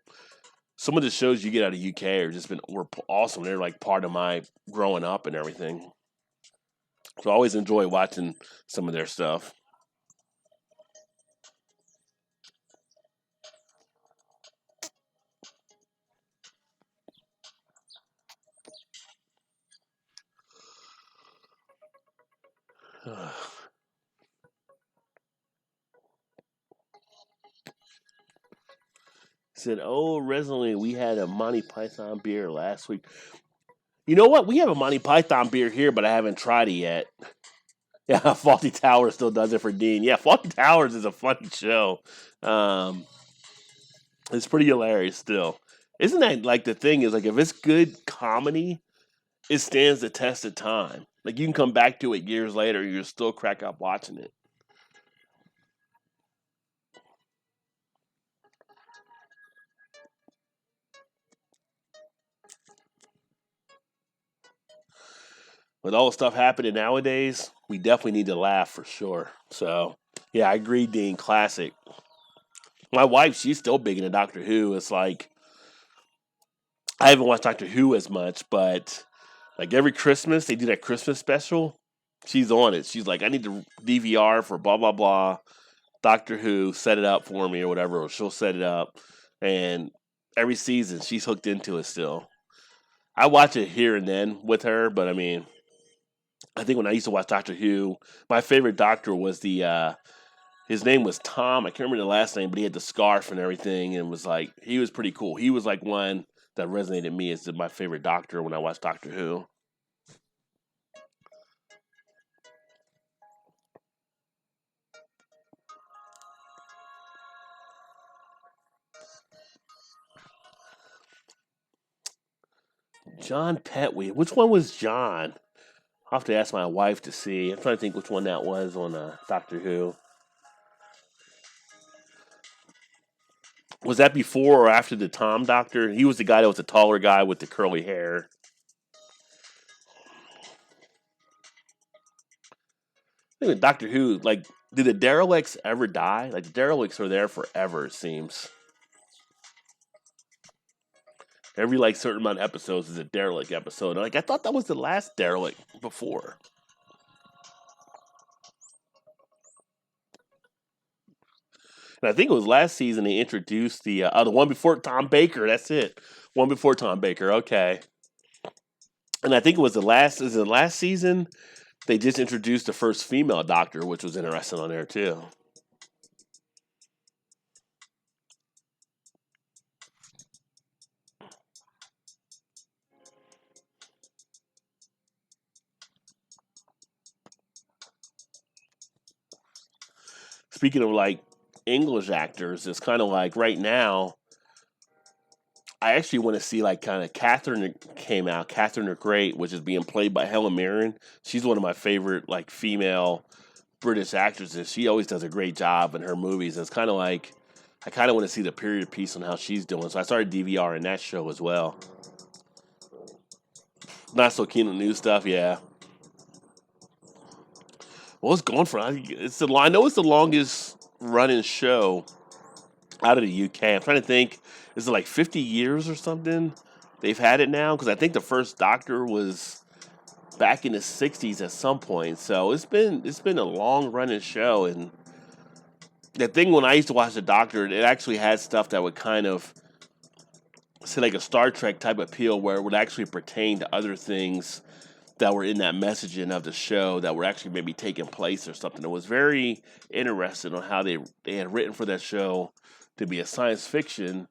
some of the shows you get out of UK were awesome. They're like part of my growing up and everything. So I always enjoy watching some of their stuff. Said, "Oh, recently we had a Monty Python beer last week. You know what? We have a Monty Python beer here, but I haven't tried it yet. Yeah, Faulty Towers still does it for Dean. Yeah, Faulty Towers is a funny show. Um, it's pretty hilarious still. Isn't that like the thing is like if it's good comedy, it stands the test of time. Like you can come back to it years later, you're still crack up watching it. With all the stuff happening nowadays, we definitely need to laugh for sure. So, yeah, I agree, Dean. Classic. My wife, she's still big into Doctor Who. It's like I haven't watched Doctor Who as much, but Like every Christmas, they do that Christmas special. She's on it. She's like, I need to DVR for blah blah blah. Doctor Who set it up for me or whatever, or she'll set it up. And every season, she's hooked into it still. I watch it here and then with her, but I mean, I think when I used to watch Doctor Who, my favorite Doctor was his name was Tom. I can't remember the last name, but he had the scarf and everything, and was like he was pretty cool. He was like one that resonated me as my favorite Doctor when I watched Doctor Who. John Petwee. Which one was John? I'll have to ask my wife to see. I'm trying to think which one that was on Doctor Who. Was that before or after the Tom Doctor? He was the guy that was the taller guy with the curly hair. I think Doctor Who, like, did the derelicts ever die? Like, the derelicts are there forever, it seems. Every, like, certain amount of episodes is a derelict episode. And, like, I thought that was the last derelict before. And I think it was last season they introduced the one before Tom Baker. That's it. One before Tom Baker. Okay. And I think it was the last season they just introduced the first female doctor, which was interesting on there too. Speaking of like English actors, it's kind of like right now. I actually want to see like kind of Catherine came out, Catherine the Great, which is being played by Helen Mirren. She's one of my favorite like female British actresses. She always does a great job in her movies. It's kind of like I kind of want to see the period piece on how she's doing. So I started DVRing that show as well. Not so keen on new stuff, yeah. Well, it's going for I know it's the longest running show out of the UK. I'm trying to think, is it like 50 years or something? They've had it now because I think the first Doctor was back in the 60s at some point. So it's been a long running show, and the thing when I used to watch the Doctor, it actually had stuff that would kind of say like a Star Trek type appeal where it would actually pertain to other things that were in that messaging of the show that were actually maybe taking place or something. It was very interesting on how they had written for that show to be a science fiction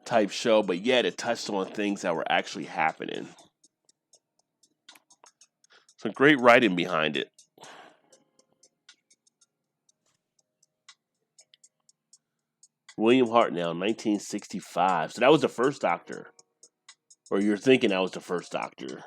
type show, but yet it touched on things that were actually happening. Some great writing behind it. William Hartnell, 1965. So that was the first Doctor. Or you're thinking that was the first Doctor.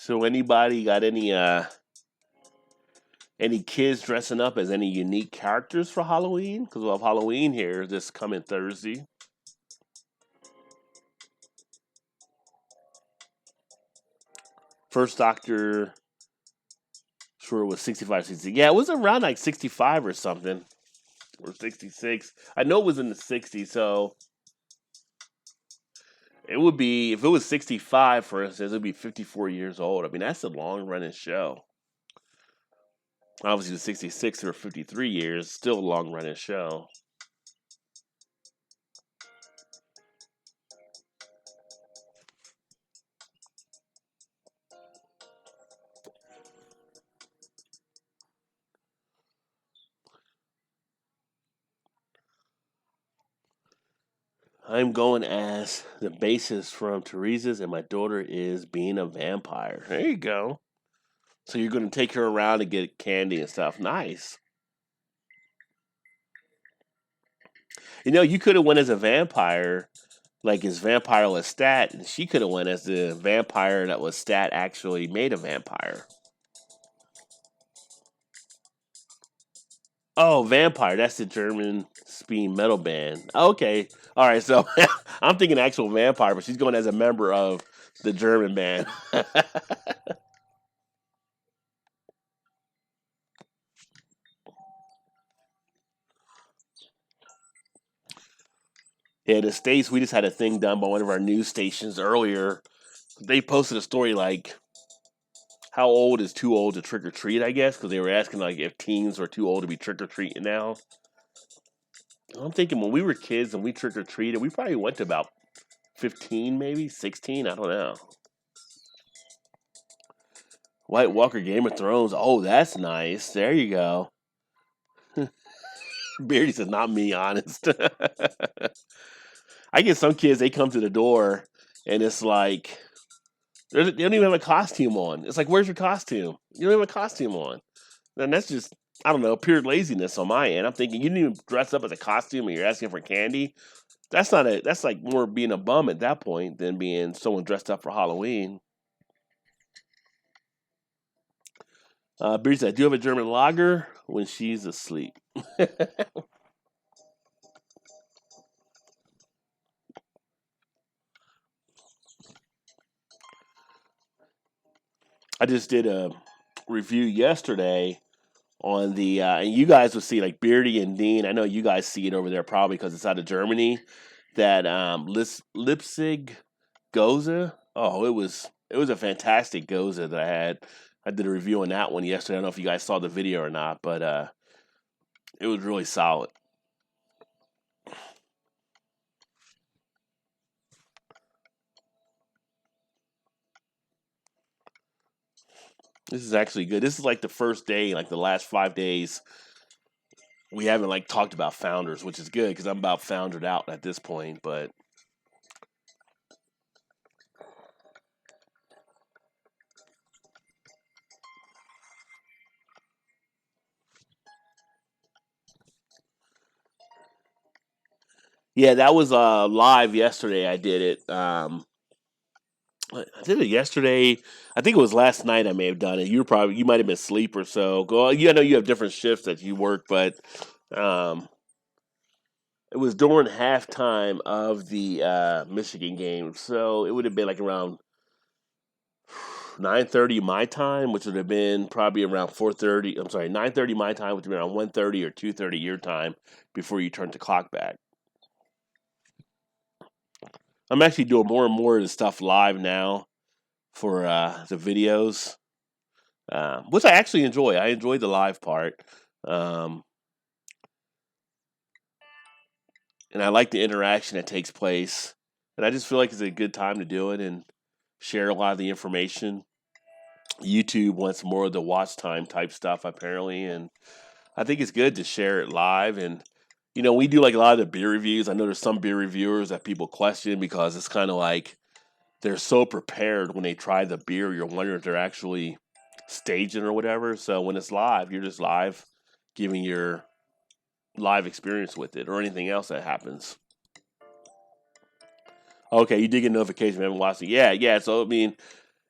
So anybody got any kids dressing up as any unique characters for Halloween? Because we'll have Halloween here this coming Thursday. First Doctor, sure, it was 65, 60. Yeah, it was around like 65 or something. Or 66. I know it was in the 60s, so it would be, if it was 65, for instance, it would be 54 years old. I mean, that's a long running show. Obviously, the 66 or 53 years, still a long running show. I'm going as the basis from Teresa's, and my daughter is being a vampire. There you go. So you're going to take her around and get candy and stuff. Nice. You know, you could have went as a vampire, like as vampire Lestat, and she could have went as the vampire that Lestat actually made a vampire. Oh, Vampire. That's the German speed metal band. Okay. All right. So I'm thinking actual Vampire, but she's going as a member of the German band. Yeah, the States, we just had a thing done by one of our news stations earlier. They posted a story like, how old is too old to trick or treat, I guess, because they were asking like if teens are too old to be trick or treating now. I'm thinking when we were kids and we trick or treated, we probably went to about 15, maybe 16. I don't know. White Walker Game of Thrones. Oh, that's nice. There you go. Beardy says, not me, honest. I get some kids, they come to the door and it's like, they don't even have a costume on. It's like, where's your costume? You don't have a costume on. And that's just, I don't know, pure laziness on my end. I'm thinking, you didn't even dress up as a costume and you're asking for candy. That's like more being a bum at that point than being someone dressed up for Halloween. Beardy said, I do have a German lager when she's asleep. I just did a review yesterday on the and you guys will see like Beardy and Dean. I know you guys see it over there probably because it's out of Germany. That Lipzig Goza. Oh, it was a fantastic Goza that I had. I did a review on that one yesterday. I don't know if you guys saw the video or not, but it was really solid. This is actually good. This is like the first day, like the last 5 days, we haven't like talked about founders, which is good because I'm about foundered out at this point. But yeah, that was live yesterday. I did it. I did it yesterday. I think it was last night. I may have done it. You might have been asleep or so. Go. I know you have different shifts that you work, but um, it was during halftime of the Michigan game, so it would have been like around 9:30 my time, which would have been probably around 4:30. I'm sorry, 9:30 my time, which would be around 1:30 or 2:30 your time before you turn the clock back. I'm actually doing more and more of the stuff live now for the videos, which I actually enjoy. I enjoy the live part, um, and I like the interaction that takes place. And I just feel like it's a good time to do it and share a lot of the information. YouTube wants more of the watch time type stuff apparently, and I think it's good to share it live. And we do like a lot of the beer reviews. I know there's some beer reviewers that people question because it's kind of like they're so prepared when they try the beer. You're wondering if they're actually staging or whatever. So when it's live, you're just live, giving your live experience with it or anything else that happens. Okay, you did get a notification. I haven't watched it. Yeah, yeah. So I mean,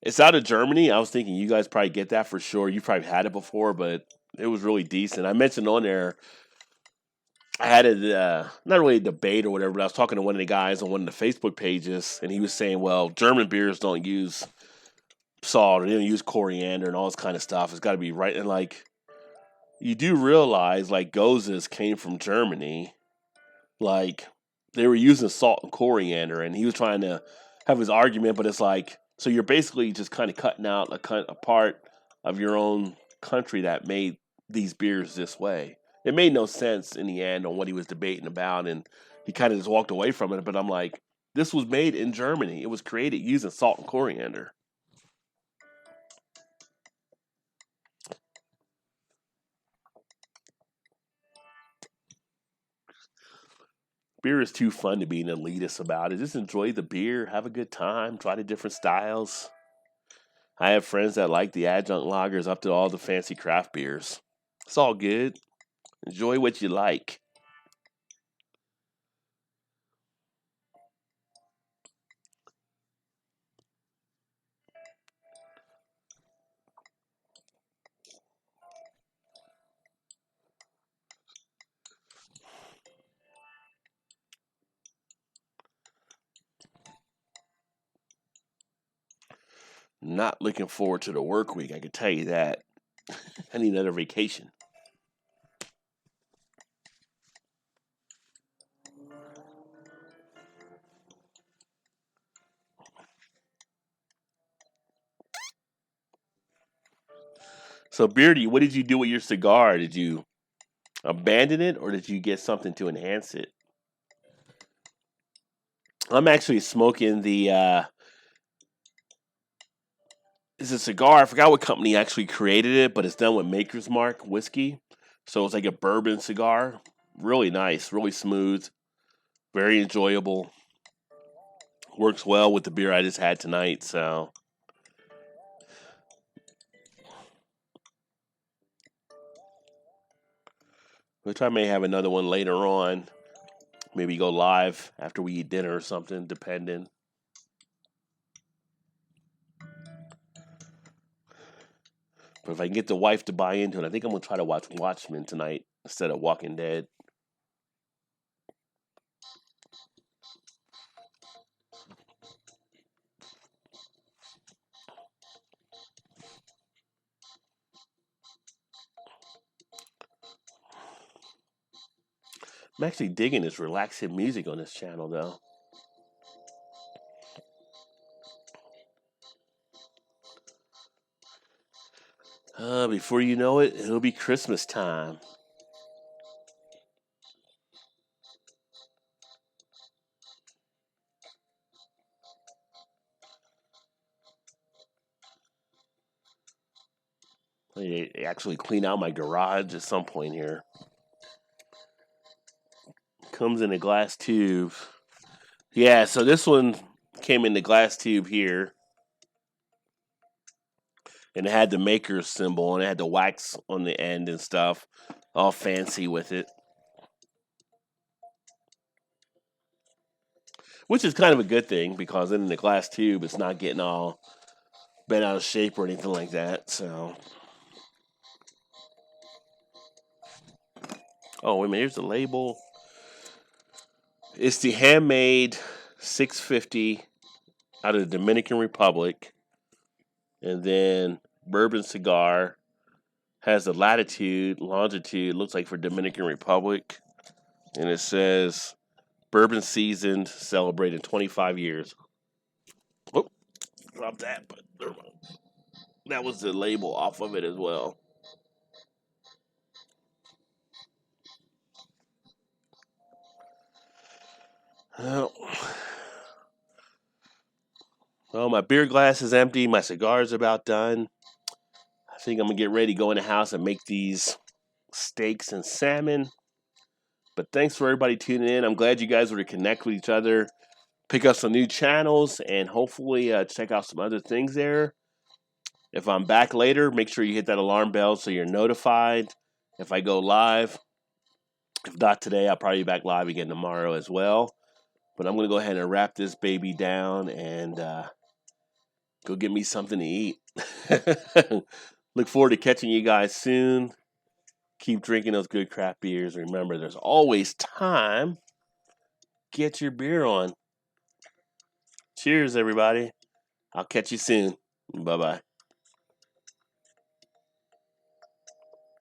it's out of Germany. I was thinking you guys probably get that for sure. You probably had it before, but it was really decent. I mentioned on there I had a not really a debate or whatever, but I was talking to one of the guys on one of the Facebook pages, and he was saying, "Well, German beers don't use salt or they don't use coriander and all this kind of stuff. It's got to be right." And like, you do realize, like, Gozes came from Germany. Like, they were using salt and coriander, and he was trying to have his argument, but it's like, so you're basically just kind of cutting out a part of your own country that made these beers this way. It made no sense in the end on what he was debating about, and he kind of just walked away from it. But I'm like, this was made in Germany. It was created using salt and coriander. Beer is too fun to be an elitist about it. Just enjoy the beer, have a good time, try the different styles. I have friends that like the adjunct lagers up to all the fancy craft beers. It's all good. Enjoy what you like. Not looking forward to the work week, I can tell you that. I need another vacation. So, Beardy, what did you do with your cigar? Did you abandon it or did you get something to enhance it? I'm actually smoking the it's a cigar. I forgot what company actually created it, but it's done with Maker's Mark whiskey. So it's like a bourbon cigar. Really nice, really smooth, very enjoyable. Works well with the beer I just had tonight. So, which I may have another one later on. Maybe go live after we eat dinner or something, depending. But if I can get the wife to buy into it, I think I'm gonna try to watch Watchmen tonight instead of Walking Dead. I'm actually digging this relaxing music on this channel, though. Before you know it, it'll be Christmas time. I actually clean out my garage at some point here. Comes in a glass tube. Yeah, so this one came in the glass tube here. And it had the maker's symbol and it had the wax on the end and stuff. All fancy with it. Which is kind of a good thing because in the glass tube it's not getting all bent out of shape or anything like that. So, oh wait a minute, here's the label. It's the handmade 650 out of the Dominican Republic, and then bourbon cigar has the latitude, longitude. Looks like for Dominican Republic, and it says bourbon seasoned, celebrating 25 years. Oh, drop that, but that was the label off of it as well. Well, my beer glass is empty. My cigar's about done. I think I'm gonna get ready to go in the house and make these steaks and salmon. But thanks for everybody tuning in. I'm glad you guys were to connect with each other, pick up some new channels, and hopefully check out some other things there. If I'm back later, make sure you hit that alarm bell so you're notified if I go live. If not today, I'll probably be back live again tomorrow as well. But I'm going to go ahead and wrap this baby down and go get me something to eat. Look forward to catching you guys soon. Keep drinking those good craft beers. Remember, there's always time. Get your beer on. Cheers, everybody. I'll catch you soon. Bye-bye.